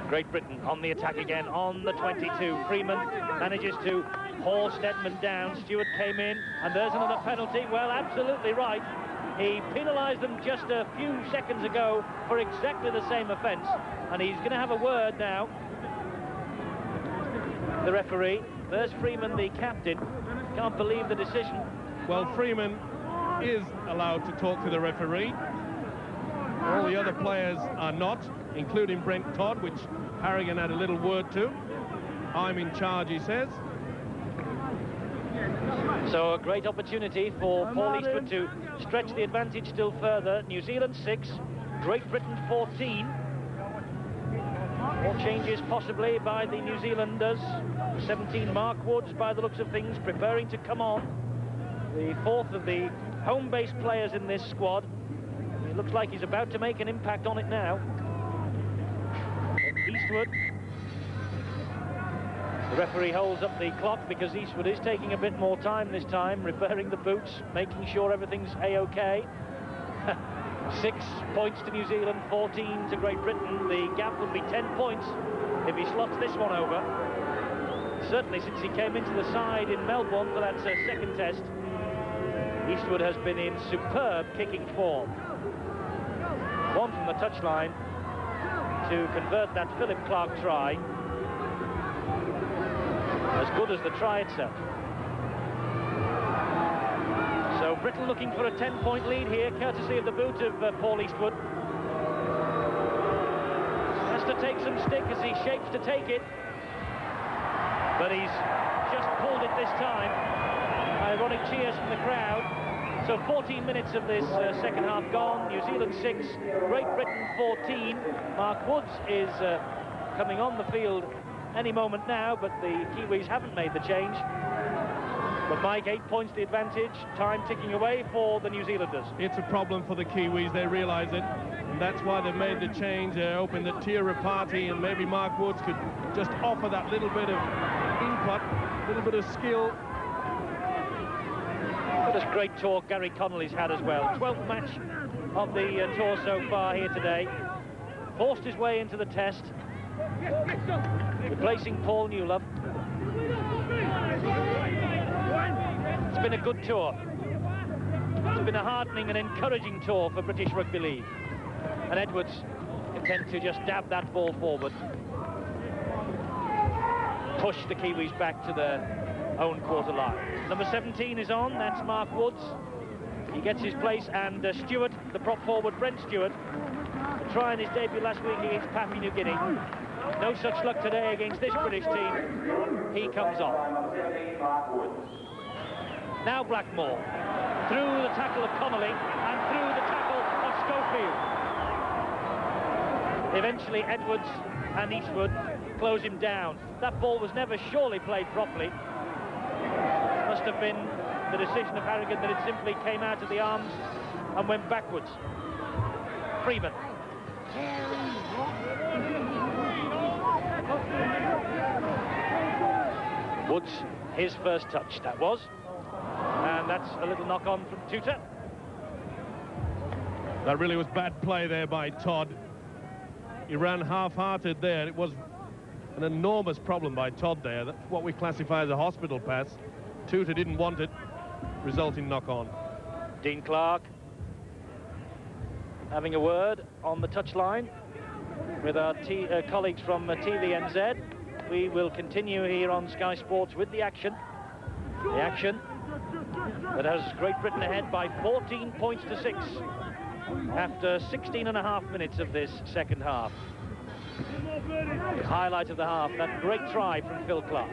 Great Britain on the attack again on the 22. Freeman manages to haul Steadman down. Stewart came in, and there's another penalty. Well, absolutely right. He penalised them just a few seconds ago for exactly the same offence, and he's going to have a word now. The referee. There's Freeman, the captain. Can't believe the decision. Well, Freeman is allowed to talk to the referee. All the other players are not, including Brent Todd, which Harrigan had a little word to. I'm in charge, he says. So a great opportunity for Paul Eastwood to stretch the advantage still further. New Zealand 6, Great Britain 14. More changes possibly by the New Zealanders. 17, Mark Woods, by the looks of things, preparing to come on. The fourth of the home-based players in this squad. It looks like he's about to make an impact on it now. Eastwood. The referee holds up the clock because Eastwood is taking a bit more time this time, repairing the boots, making sure everything's A-OK. 6 points to New Zealand, 14 to Great Britain. The gap will be 10 points if he slots this one over. Certainly since he came into the side in Melbourne for that second test, Eastwood has been in superb kicking form. One from the touchline to convert that Philip Clark try. As good as the try itself. So Britain looking for a 10-point lead here, courtesy of the boot of Paul Eastwood. Has to take some stick as he shapes to take it. But he's just pulled it this time. Ironic cheers from the crowd. So 14 minutes of this second half gone. New Zealand 6, Great Britain 14. Mark Woods is coming on the field any moment now, but the Kiwis haven't made the change. But Mike, 8 points the advantage, time ticking away for the New Zealanders. It's a problem for the Kiwis, they realise it, and that's why they've made the change. They're hoping that Tira Party and maybe Mark Woods could just offer that little bit of input, a little bit of skill. What a great tour Gary Connolly's had as well. 12th match of the tour so far here today. Forced his way into the test, replacing Paul Newlove. been a good tour. It's been a heartening and encouraging tour for British Rugby League. And Edwards content to just dab that ball forward. Push the Kiwis back to their own quarter line. Number 17 is on, that's Mark Woods. He gets his place, and Stewart, the prop forward, Brent Stewart, trying his debut last week against Papua New Guinea. No such luck today against this British team. He comes on. Now Blackmore, through the tackle of Connolly and through the tackle of Schofield. Eventually Edwards and Eastwood close him down. That ball was never surely played properly. Must have been the decision of Harrigan that it simply came out of the arms and went backwards. Freeman. Woods, his first touch, that was. And that's a little knock-on from Tutor. That really was bad play there by Todd. He ran half-hearted there. It was an enormous problem by Todd there. That's what we classify as a hospital pass. Tutor didn't want it, resulting knock-on. Dean Clark having a word on the touchline with our colleagues from TVNZ. We will continue here on Sky Sports with the action. The action that has Great Britain ahead by 14 points to 6 after 16.5 minutes of this second half. The highlight of the half, that great try from Phil Clark.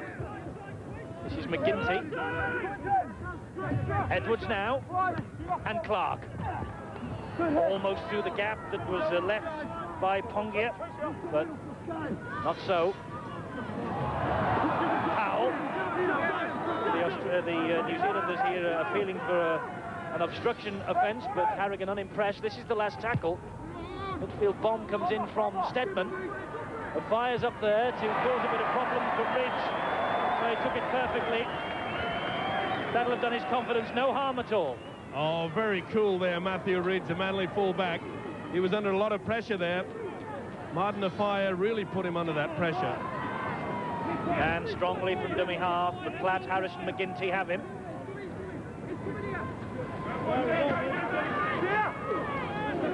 This is McGinty. Edwards now, and Clark. Almost through the gap that was left by Pongia, but not so. Powell. The New Zealanders here appealing for an obstruction offence, but Harrigan unimpressed. This is the last tackle. Midfield bomb comes in from Stedman. And fires up there to cause a bit of problem for Ridge. So he took it perfectly. That'll have done his confidence no harm at all. Oh, very cool there, Matthew Ridge, the Manly full-back. He was under a lot of pressure there. Martin Offiah really put him under that pressure. And strongly from dummy half, but Platt, Harrison, McGinty have him.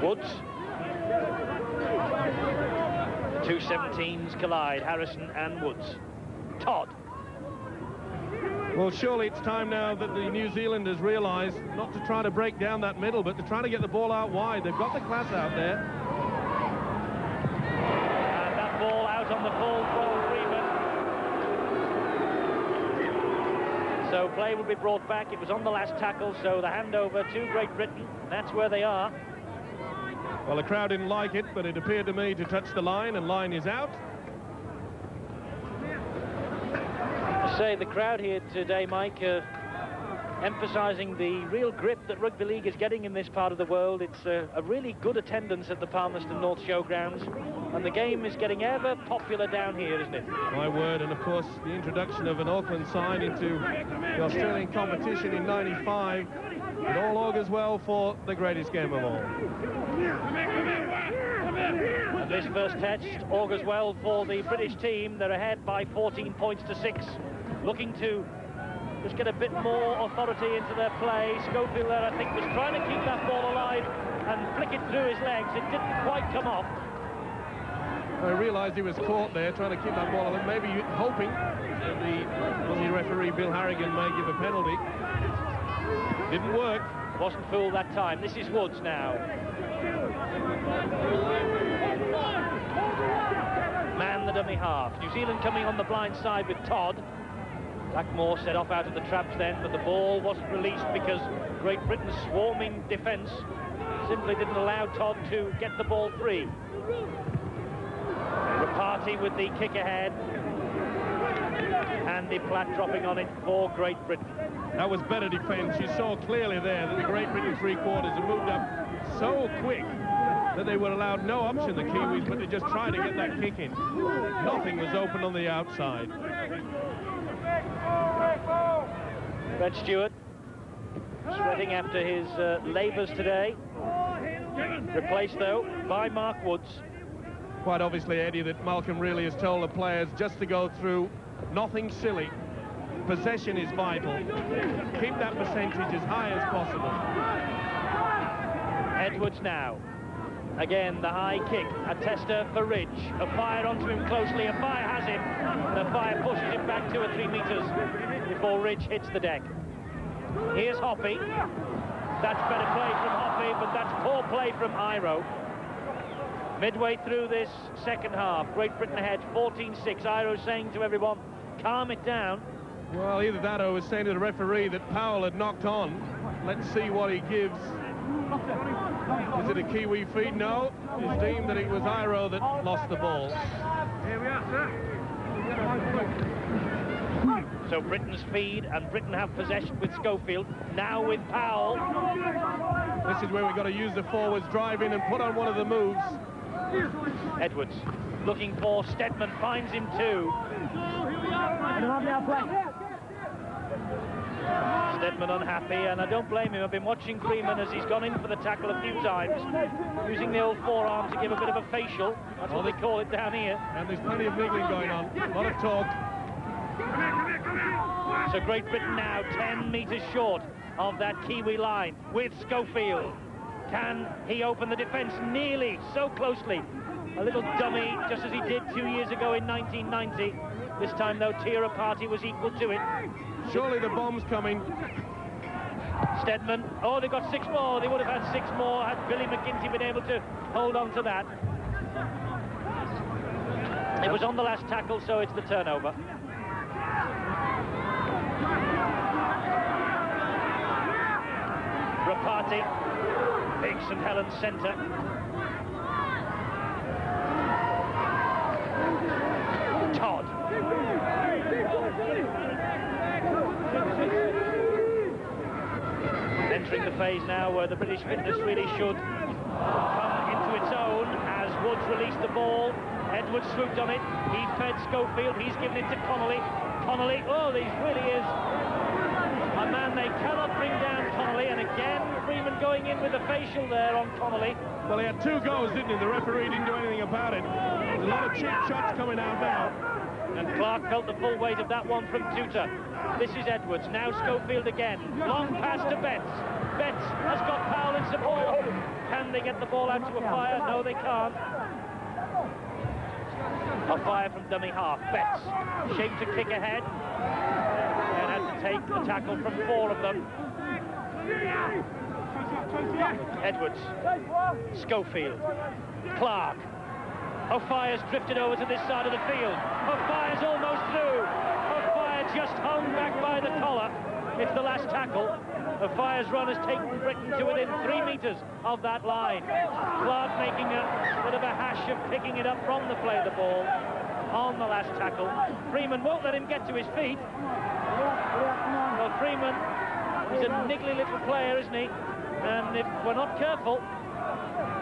Woods. The two 17s collide, Harrison and Woods. Todd. Well, surely it's time now that the New Zealanders realise not to try to break down that middle, but to try to get the ball out wide. They've got the class out there. And that ball out on the full from Freeman. So play will be brought back. It was on the last tackle, so the handover to Great Britain. That's where they are. Well, the crowd didn't like it, but it appeared to me to touch the line, and line is out. Say the crowd here today, Mike, emphasising the real grip that rugby league is getting in this part of the world. It's a really good attendance at the Palmerston North Showgrounds, and the game is getting ever popular down here, isn't it? My word, and of course the introduction of an Auckland side into the Australian competition in '95, it all augurs well for the greatest game of all. And this first test augurs well for the British team. They're ahead by 14 points to 6. Looking to just get a bit more authority into their play. Schofield there, I think, was trying to keep that ball alive and flick it through his legs. It didn't quite come off. I realised he was caught there trying to keep that ball alive, maybe hoping that the Aussie referee Bill Harrigan may give a penalty. Didn't work. Wasn't fooled that time. This is Woods now. Man the dummy half. New Zealand coming on the blind side with Todd. Blackmore set off out of the traps then, but the ball wasn't released because Great Britain's swarming defence simply didn't allow Todd to get the ball free. Rapati with the kick ahead. Andy Platt dropping on it for Great Britain. That was better defence. You saw clearly there that the Great Britain three-quarters had moved up so quick that they were allowed no option, the Kiwis, but to just try to get that kick in. Nothing was open on the outside. Brent Stewart sweating after his labours today. Replaced, though, by Mark Woods. Quite obviously, Eddie, that Malcolm really has told the players just to go through, nothing silly. possession is vital. Keep that percentage as high as possible. Edwards now. Again, the high kick, a tester for Ridge. A fire onto him closely, a fire has him, and a fire pushes him back 2 or 3 meters before Ridge hits the deck. Here's Hoppy. That's better play from Hoppy, but that's poor play from Iro. Midway through this second half, Great Britain ahead 14-6. Iro saying to everyone, calm it down. Well, either that or was saying to the referee that Powell had knocked on. Let's see what he gives. Is it a Kiwi feed? No. It's deemed that it was Iro that lost the ball. Here we are, sir. So Britain's feed, and Britain have possession with Schofield. Now with Powell. This is where we've got to use the forwards, drive in and put on one of the moves. Edwards looking for Steadman, finds him too. Steadman unhappy, and I don't blame him. I've been watching Freeman as he's gone in for the tackle a few times, using the old forearm to give a bit of a facial. That's what they call it down here. And there's plenty of niggling going on. A lot of talk. So Great Britain now 10 meters short of that Kiwi line with Schofield. Can he open the defense? Nearly, so closely. A little dummy, just as he did 2 years ago in 1990. This time, though, Tira Party was equal to it. Surely the bomb's coming. Steadman. Oh, they've got 6 more. They would have had 6 more had Billy McGinty been able to hold on to that. It was on the last tackle, so it's the turnover. Rapati, big St Helens centre. Todd. Entering the phase now where the British fitness really should come into its own as Woods released the ball. Edwards swooped on it. He fed Schofield. He's given it to Connolly. Connolly, oh, this really is a man they cannot bring down, Connolly, and again Freeman going in with a facial there on Connolly. Well, he had 2 goals, didn't he? The referee didn't do anything about it. There's a lot of cheap shots coming out now. And Clark felt the full weight of that one from Tutor. This is Edwards, now Schofield again. Long pass to Betts. Betts has got Powell in support. Can they get the ball out to a fire? No, they can't. A fire from dummy half. Betts, shaped to kick ahead. And had to take the tackle from 4 of them. Edwards, Schofield, Clark. O'Fire's drifted over to this side of the field. O'Fire's almost through. O'Fire just hung back by the collar. It's the last tackle. O'Fire's run has taken Britain to within 3 meters of that line. Clark making a bit of a hash of picking it up from the play of the ball on the last tackle. Freeman won't let him get to his feet. Well, Freeman, he's a niggly little player, isn't he? And if we're not careful,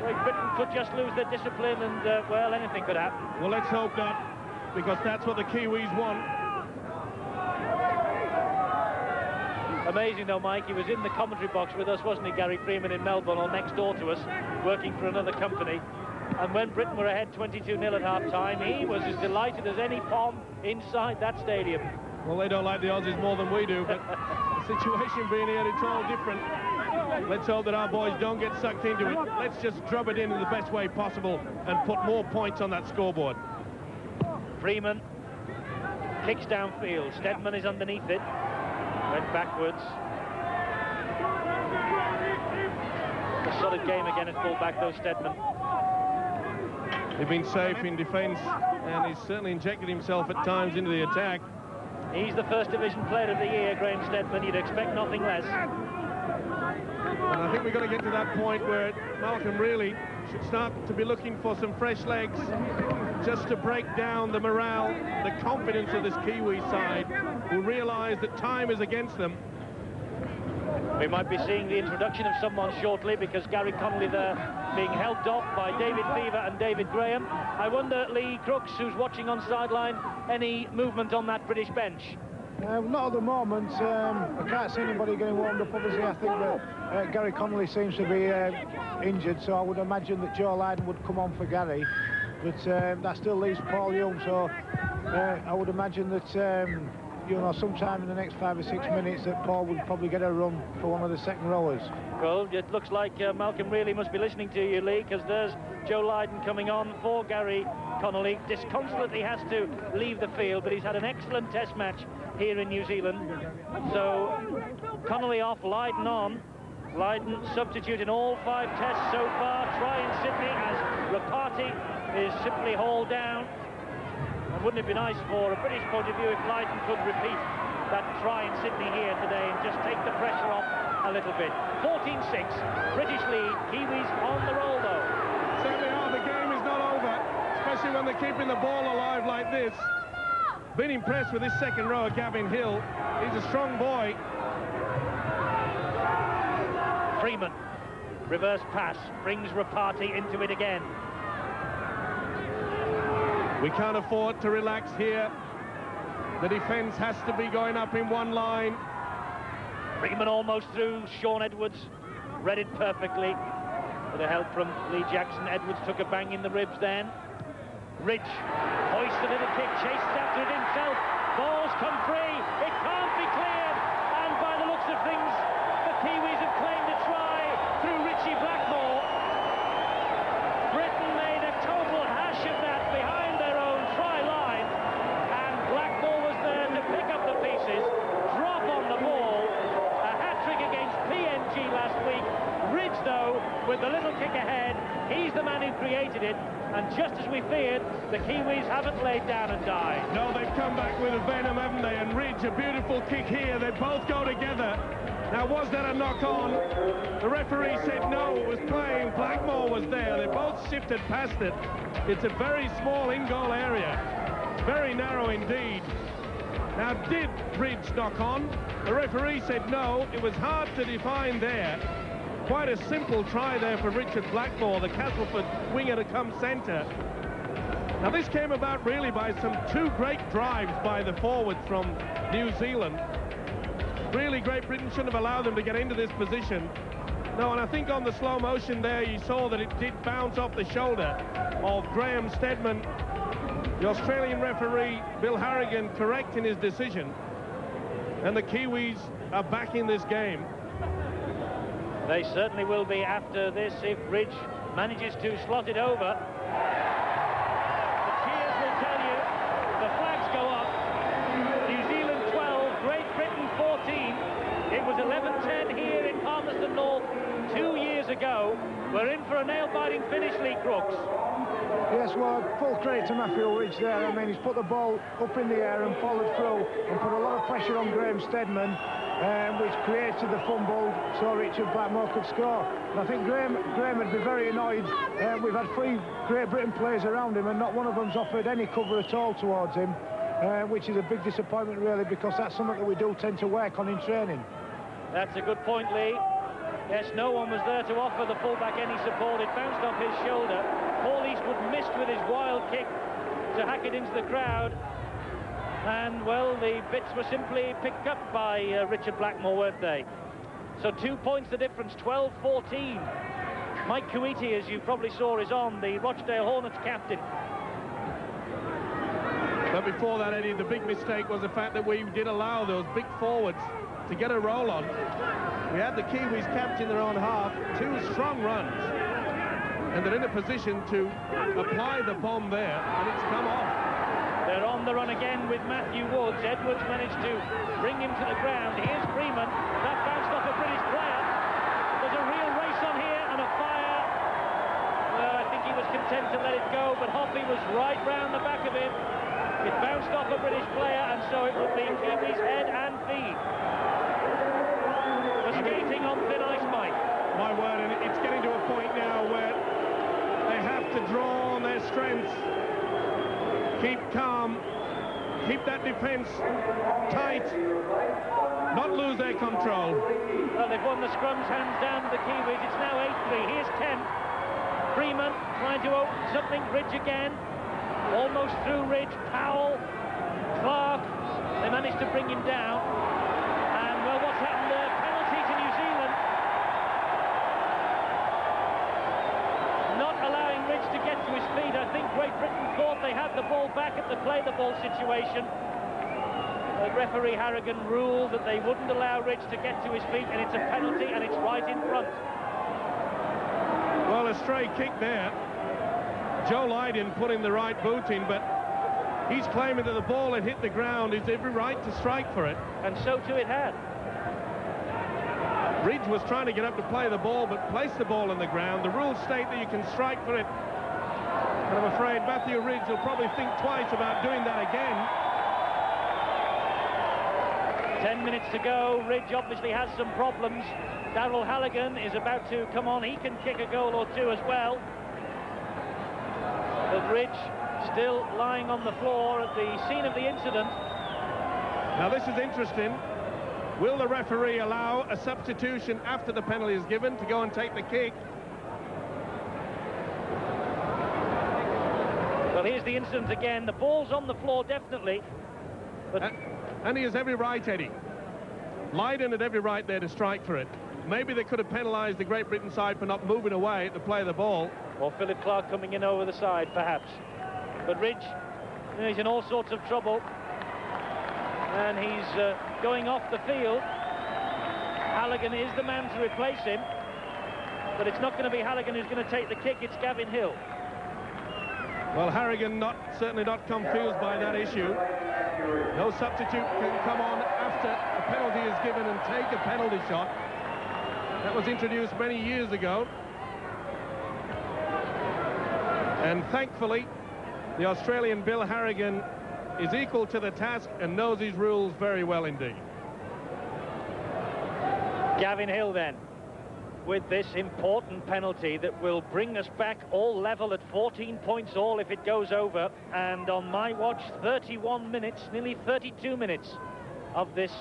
Great Britain could just lose their discipline and, well, anything could happen. Well, let's hope not, because that's what the Kiwis want. Amazing, though, Mike, he was in the commentary box with us, wasn't he, Gary Freeman, in Melbourne, or next door to us, working for another company. And when Britain were ahead 22-0 at half-time, he was as delighted as any Pom inside that stadium. Well, they don't like the Aussies more than we do, but the situation being here, it's all different. Let's hope that our boys don't get sucked into it. Let's just drub it in the best way possible and put more points on that scoreboard. Freeman kicks downfield. Steadman is underneath it. Went backwards. A solid game again at full-back, though, Steadman. He's been safe in defence, and he's certainly injected himself at times into the attack. He's the First Division Player of the Year, Graham Steadman. You'd expect nothing less. And I think we've got to get to that point where Malcolm really should start to be looking for some fresh legs, just to break down the morale, the confidence of this Kiwi side, who realise that time is against them. We might be seeing the introduction of someone shortly, because Gary Connolly there being helped off by David Fever and David Graham. I wonder, Lee Crooks, who's watching on sideline, any movement on that British bench? Not at the moment. I can't see anybody getting warmed up. Obviously, I think that Gary Connolly seems to be injured, so I would imagine that Joe Lydon would come on for Gary. But that still leaves Paul Young, so I would imagine that you know, sometime in the next 5 or 6 minutes that Paul would probably get a run for one of the second rowers. Well, it looks like Malcolm really must be listening to you, Lee, because there's Joe Lydon coming on for Gary Connolly. Disconsolately has to leave the field, but he's had an excellent test match here in New Zealand. So Connolly off, Lydon on. Lydon substitute in all 5 tests so far. Try in Sydney as Rapati is simply hauled down. And wouldn't it be nice for a British point of view if Lydon could repeat that try in Sydney here today and just take the pressure off a little bit. 14-6, British lead. Kiwis on the roll though. Certainly are. The game is not over, especially when they're keeping the ball alive like this. Been impressed with this second rower, Gavin Hill. He's a strong boy. Freeman, reverse pass, brings Rapati into it again. We can't afford to relax here. The defence has to be going up in one line. Freeman almost through. Sean Edwards read it perfectly. With the help from Lee Jackson, Edwards took a bang in the ribs then. Ridge hoists a little kick, chases after it himself. Balls come free. It can't be cleared. And by the looks of things, the Kiwis have claimed a try through Richie Blackmore. Britain made a total hash of that behind their own try line. And Blackmore was there to pick up the pieces, drop on the ball. A hat-trick against PNG last week. Ridge, though, with the little kick ahead, he's the man who created it. And just as we feared, the Kiwis haven't laid down and died. No, they've come back with a venom, haven't they? And Ridge, a beautiful kick here. They both go together. Now, was that a knock-on? The referee said no, it was playing. Blackmore was there. They both shifted past it. It's a very small in-goal area. Very narrow indeed. Now, did Ridge knock on? The referee said no. It was hard to define there. Quite a simple try there for Richard Blackmore, the Castleford winger to come centre. Now, this came about really by some 2 great drives by the forwards from New Zealand. Really, Great Britain shouldn't have allowed them to get into this position. No, and I think on the slow motion there, you saw that it did bounce off the shoulder of Graham Steadman. The Australian referee, Bill Harrigan, correct in his decision. And the Kiwis are back in this game. They certainly will be after this if Ridge manages to slot it over. The cheers will tell you, the flags go up. New Zealand 12, Great Britain 14. It was 11-10 here in Palmerston North 2 years ago. We're in for a nail-biting finish, Lee Crooks. Yes, well, full credit to Matthew Ridge there. I mean, he's put the ball up in the air and followed through and put a lot of pressure on Graham Steadman. Which created the fumble so Richard Blackmore could score. And I think Graham would be very annoyed. We've had 3 Great Britain players around him and not one of them's offered any cover at all towards him, which is a big disappointment really, because that's something that we do tend to work on in training. That's a good point, Lee. Yes, no one was there to offer the fullback any support. It bounced off his shoulder. Paul Eastwood missed with his wild kick to hack it into the crowd. And, well, the bits were simply picked up by Richard Blackmore, weren't they? So 2 points the difference, 12-14. Mike Kuiti, as you probably saw, is on, the Rochdale Hornets captain. But before that, Eddie, the big mistake was the fact that we did allow those big forwards to get a roll on. We had the Kiwis captain their own half, 2 strong runs. And they're in a position to apply the bomb there, and it's come off. They're on the run again with Matthew Woods. Edwards managed to bring him to the ground. Here's Freeman. That bounced off a British player. There's a real race on here and a fire. Well, I think he was content to let it go, but Hoppy was right round the back of him. It bounced off a British player, and so it would be Kiwi's head and feet. The skating on thin ice, Mike. My word, and it's getting to a point now where they have to draw on their strengths. Keep calm, keep that defence tight, not lose their control. Well, they've won the scrums hands down to the Kiwis. It's now 8-3. Here's Kemp. Freeman trying to open something. Ridge again. Almost through Ridge. Powell. Clark. They managed to bring him down. And, well, what's happened there? Penalty to New Zealand. Not allowing Ridge to get to his feet. I think Great Britain thought they had the ball back at the play the ball situation. referee Harrigan ruled that they wouldn't allow Ridge to get to his feet, and it's a penalty, and it's right in front. Well, a stray kick there. Joe Lydon put in the right boot in, but he's claiming that the ball had hit the ground. He's every right to strike for it. And so too it had. Ridge was trying to get up to play the ball, but placed the ball in the ground. The rules state that you can strike for it. And I'm afraid Matthew Ridge will probably think twice about doing that again. 10 minutes to go. Ridge obviously has some problems. Darrell Halligan is about to come on. He can kick a goal or two as well. But Ridge still lying on the floor at the scene of the incident. Now this is interesting. Will the referee allow a substitution after the penalty is given to go and take the kick? Well, here's the incident again. The ball's on the floor, definitely. But and he has every right, Eddie. Lydon had every right there to strike for it. Maybe they could have penalised the Great Britain side for not moving away to play the ball. Or Philip Clark coming in over the side, perhaps. But Ridge, you know, he's in all sorts of trouble. And he's going off the field. Halligan is the man to replace him. But it's not going to be Halligan who's going to take the kick, it's Gavin Hill. Well, Harrigan certainly not confused by that issue. No substitute can come on after a penalty is given and take a penalty shot. That was introduced many years ago. And thankfully, the Australian Bill Harrigan is equal to the task and knows his rules very well indeed. Gavin Hill then, with this important penalty that will bring us back all level at 14 points all if it goes over. And on my watch, 31 minutes, nearly 32 minutes of this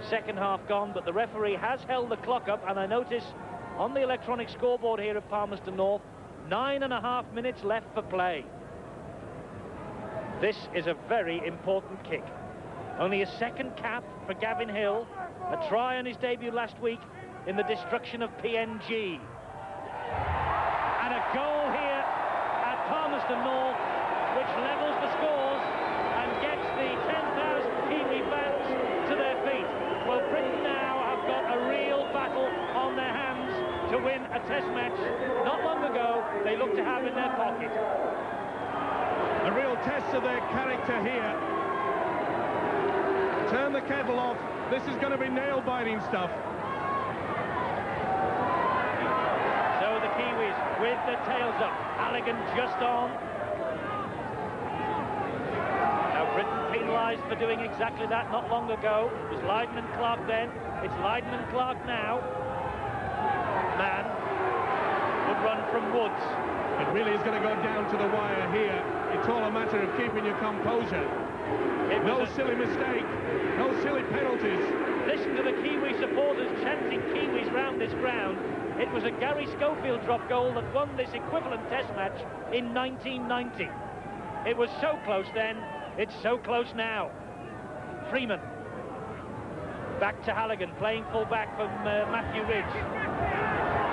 second half gone, but the referee has held the clock up, and I notice on the electronic scoreboard here at Palmerston North, 9.5 minutes left for play. This is a very important kick. Only a second cap for Gavin Hill, a try on his debut last week in the destruction of PNG. And a goal here at Palmerston North, which levels the scores and gets the 10,000 Kiwi fans to their feet. Well, Britain now have got a real battle on their hands to win a test match. Not long ago, they looked to have in their pocket. A real test of their character here. Turn the kettle off. This is going to be nail-biting stuff. So the Kiwis with the tails up. Halligan just on. Now Britain penalised for doing exactly that not long ago. It was Lydon and Clark then. It's Lydon and Clark now. Man would run from Woods. It really is going to go down to the wire here. It's all a matter of keeping your composure. No silly mistake, no silly penalties. Listen to the Kiwi supporters chanting Kiwis round this ground. It was a Gary Schofield drop goal that won this equivalent test match in 1990. It was so close then, it's so close now. Freeman. Back to Halligan, playing full back from Matthew Ridge.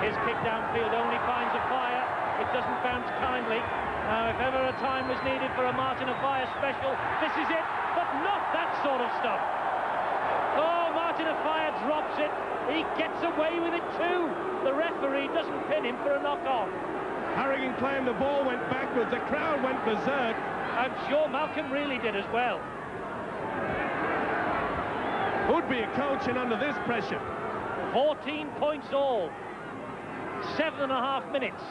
His kick downfield only finds a fire. It doesn't bounce kindly. Now, if ever a time was needed for a Martin Offiah special, this is it, but not that sort of stuff. Oh, Martin Offiah drops it. He gets away with it too. The referee doesn't pin him for a knock-on. Harrigan claimed the ball went backwards. The crowd went berserk. I'm sure Malcolm really did as well. Who'd be a coach in under this pressure? 14 points all. 7.5 minutes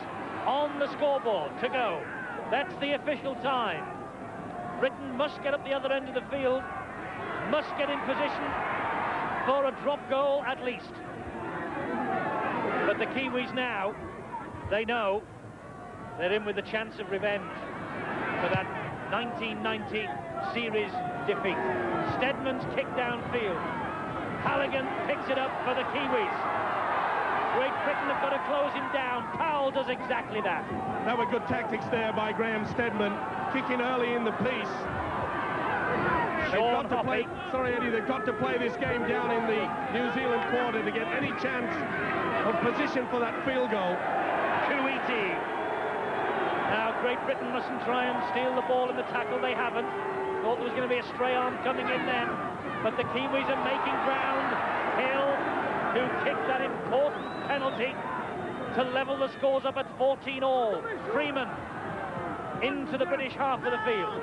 on the scoreboard to go. That's the official time. Britain must get up the other end of the field, must get in position for a drop goal at least. But the Kiwis now, they know they're in with a chance of revenge for that 1990 series defeat. Stedman's kick downfield. Halligan picks it up for the Kiwis. Great Britain have got to close him down. Powell does exactly that. That were good tactics there by Graham Stedman, kicking early in the piece. Sean Hoppy. Sorry, Eddie, they've got to play this game down in the New Zealand quarter to get any chance of position for that field goal. Kuiti. Now, Great Britain mustn't try and steal the ball in the tackle. They haven't. thought there was going to be a stray arm coming in then, but the Kiwis are making ground. Hill, who kicked that important penalty to level the scores up at 14 all. Freeman into the British half of the field.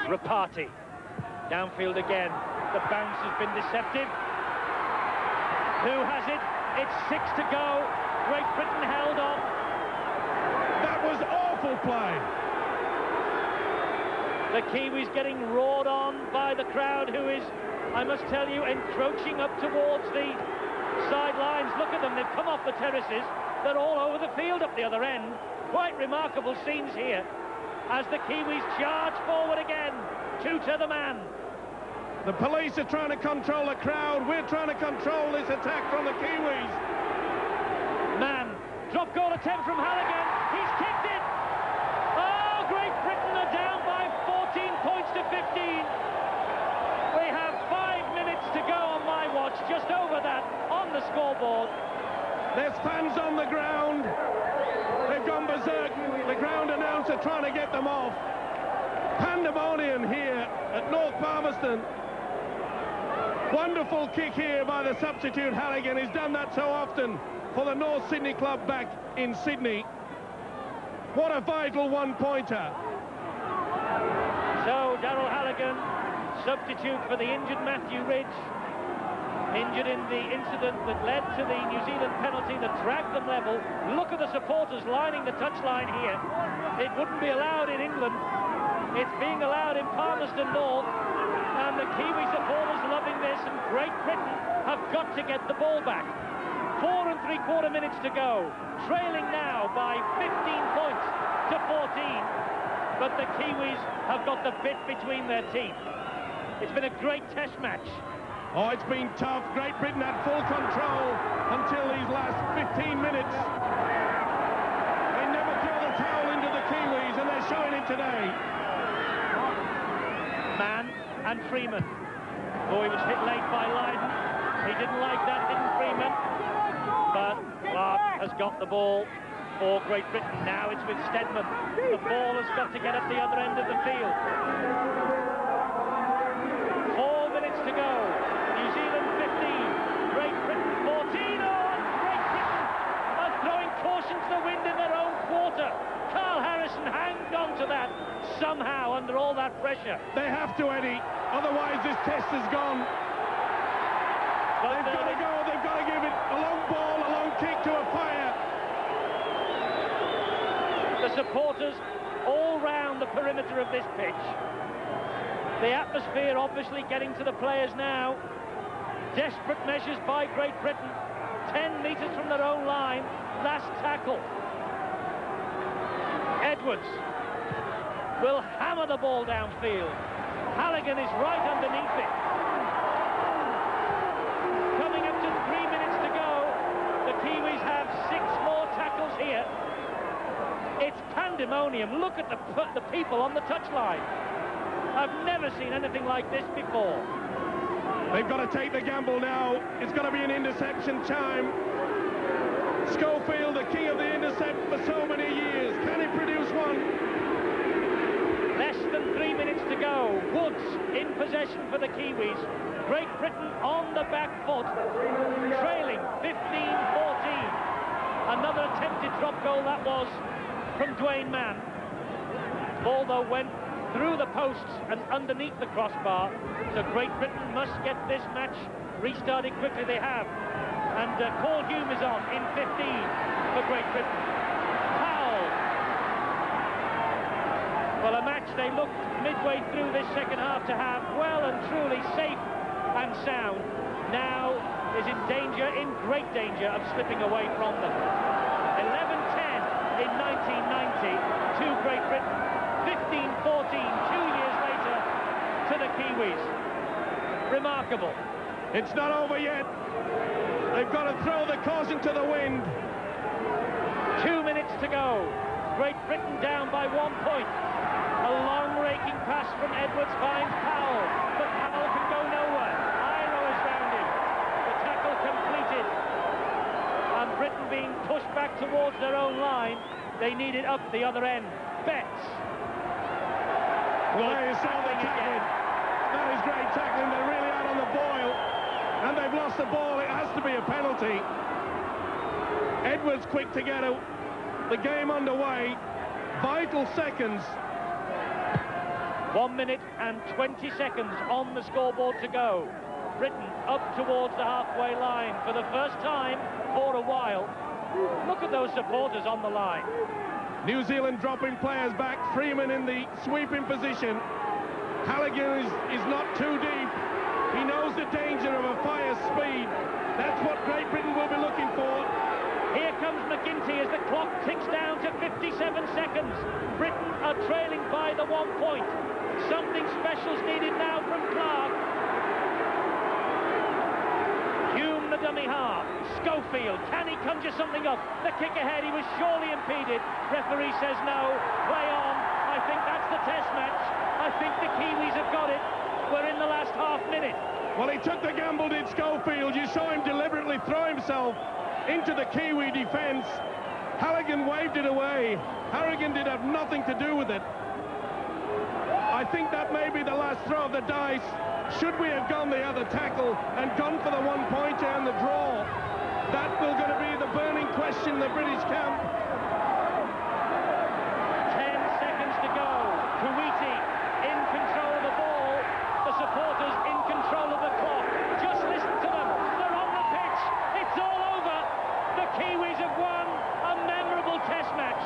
Rapati downfield again. The bounce has been deceptive. Who has it? It's 6 to go. Great Britain held on. That was awful play. The Kiwis getting roared on by the crowd, who is, I must tell you, encroaching up towards the sidelines. Look at them, they've come off the terraces. They're all over the field up the other end. Quite remarkable scenes here as the Kiwis charge forward again. Tutor the man. The police are trying to control the crowd. We're trying to control this attack from the Kiwis. Man, drop goal attempt from Halligan. He's kicked it. Oh, Great Britain are down by 14 points to 15. We have 5 minutes to go on my watch, just over that on the scoreboard. There's fans on the ground. They've gone berserk. The ground announcer trying to get them off. Pandemonium here at North Palmerston. Wonderful kick here by the substitute Halligan. He's done that so often for the North Sydney club back in Sydney. What a vital one-pointer. So Daryl Halligan, substitute for the injured Matthew Ridge, injured in the incident that led to the New Zealand penalty that dragged them level. Look at the supporters lining the touchline here. It wouldn't be allowed in England. It's being allowed in Palmerston North, and the Kiwi supporters loving this, and Great Britain have got to get the ball back. 4 3/4 minutes to go, trailing now by 15 points to 14, but the Kiwis have got the bit between their teeth. It's been a great test match. Oh, it's been tough. Great Britain had full control until these last 15 minutes. They never throw the towel into the Kiwis, and they're showing it today. Mann and Freeman. Oh, he was hit late by Lydon. He didn't like that, didn't Freeman? But Clark has got the ball for Great Britain. Now it's with Stedman. The ball has got to get up the other end of the field. 4 minutes to go. New Zealand 15. Great Britain 14. Oh, and Great Britain are throwing caution to the wind in their own quarter. Carl Harrison hanged on to that somehow under all that pressure. They have to, Eddie. Otherwise, this test is gone. They've got to go. They've got to give it a long ball, a long kick to a fire. The supporters all round the perimeter of this pitch. The atmosphere obviously getting to the players now. Desperate measures by Great Britain. 10 metres from their own line. Last tackle. Edwards will hammer the ball downfield. Halligan is right underneath it. Coming up to 3 minutes to go. The Kiwis have 6 more tackles here. It's pandemonium. Look at the people on the touchline. I've never seen anything like this before. They've got to take the gamble now. It's got to be an interception time. Schofield, the king of the intercept for so many years. Can he produce one? Less than 3 minutes to go. Woods in possession for the Kiwis. Great Britain on the back foot, trailing 15-14. Another attempted drop goal that was from Dwayne Mann. Ball though went through the posts and underneath the crossbar. So Great Britain must get this match restarted quickly. They have. And Paul Hume is on in 15 for Great Britain. Powell. Well, a match they looked midway through this second half to have well and truly safe and sound, now is in danger, in great danger of slipping away from them. 11-10 in 1990 to Great Britain. 15-14 2 years later to the Kiwis. Remarkable. It's not over yet. They've got to throw the caution to the wind. 2 minutes to go. Great Britain down by 1 point. A long raking pass from Edwards finds Powell, but Powell can go nowhere. Iro is round him. The tackle completed. And Britain being pushed pushed back towards their own line. They need it up the other end. Betts. Well, there you saw the tackling. That is great tackling. They're really out on the boil. And they've lost the ball. It has to be a penalty. Edwards quick to get the game underway. Vital seconds. 1 minute and 20 seconds on the scoreboard to go. Britain up towards the halfway line for the first time for a while. Look at those supporters on the line. New Zealand dropping players back. Freeman in the sweeping position. Halligan is not too deep. He knows the danger of a fire speed. That's what Great Britain will be looking for. Here comes McGinty as the clock ticks down to 57 seconds. Britain are trailing by the 1 point. Something special's needed now from Clark. Hume the dummy half. Schofield, can he conjure something up? The kick ahead, he was surely impeded. Referee says no, play on. I think that's the test match. I think the Kiwis have got it. We're in the last half minute. Well, he took the gamble, did Schofield. You saw him deliberately throw himself into the Kiwi defence. Halligan waved it away. Harrigan did have nothing to do with it. I think that may be the last throw of the dice. Should we have gone the other tackle and gone for the 1-pointer and the draw? That will going to be the burning question in the British camp. 10 seconds to go. Kuwaiti in control of the ball. The supporters in control of the clock. Just listen to them. They're on the pitch. It's all over. The Kiwis have won a memorable test match.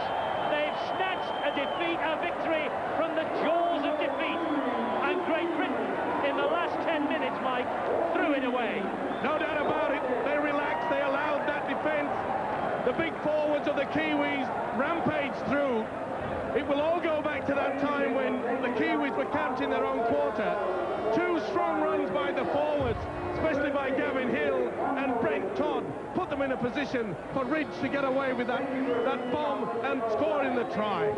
They've snatched a victory from the jaws of defeat. And Great Britain, in the last 10 minutes, Mike, threw it away. No doubt about it. They relaxed. They allowed that defence. The big forwards of the Kiwis rampaged through. It will all go back to that time when the Kiwis were camped in their own quarter. 2 strong runs by the forwards, especially by Gavin Hill and Brent Todd, put them in a position for Ridge to get away with that bomb and score in the try.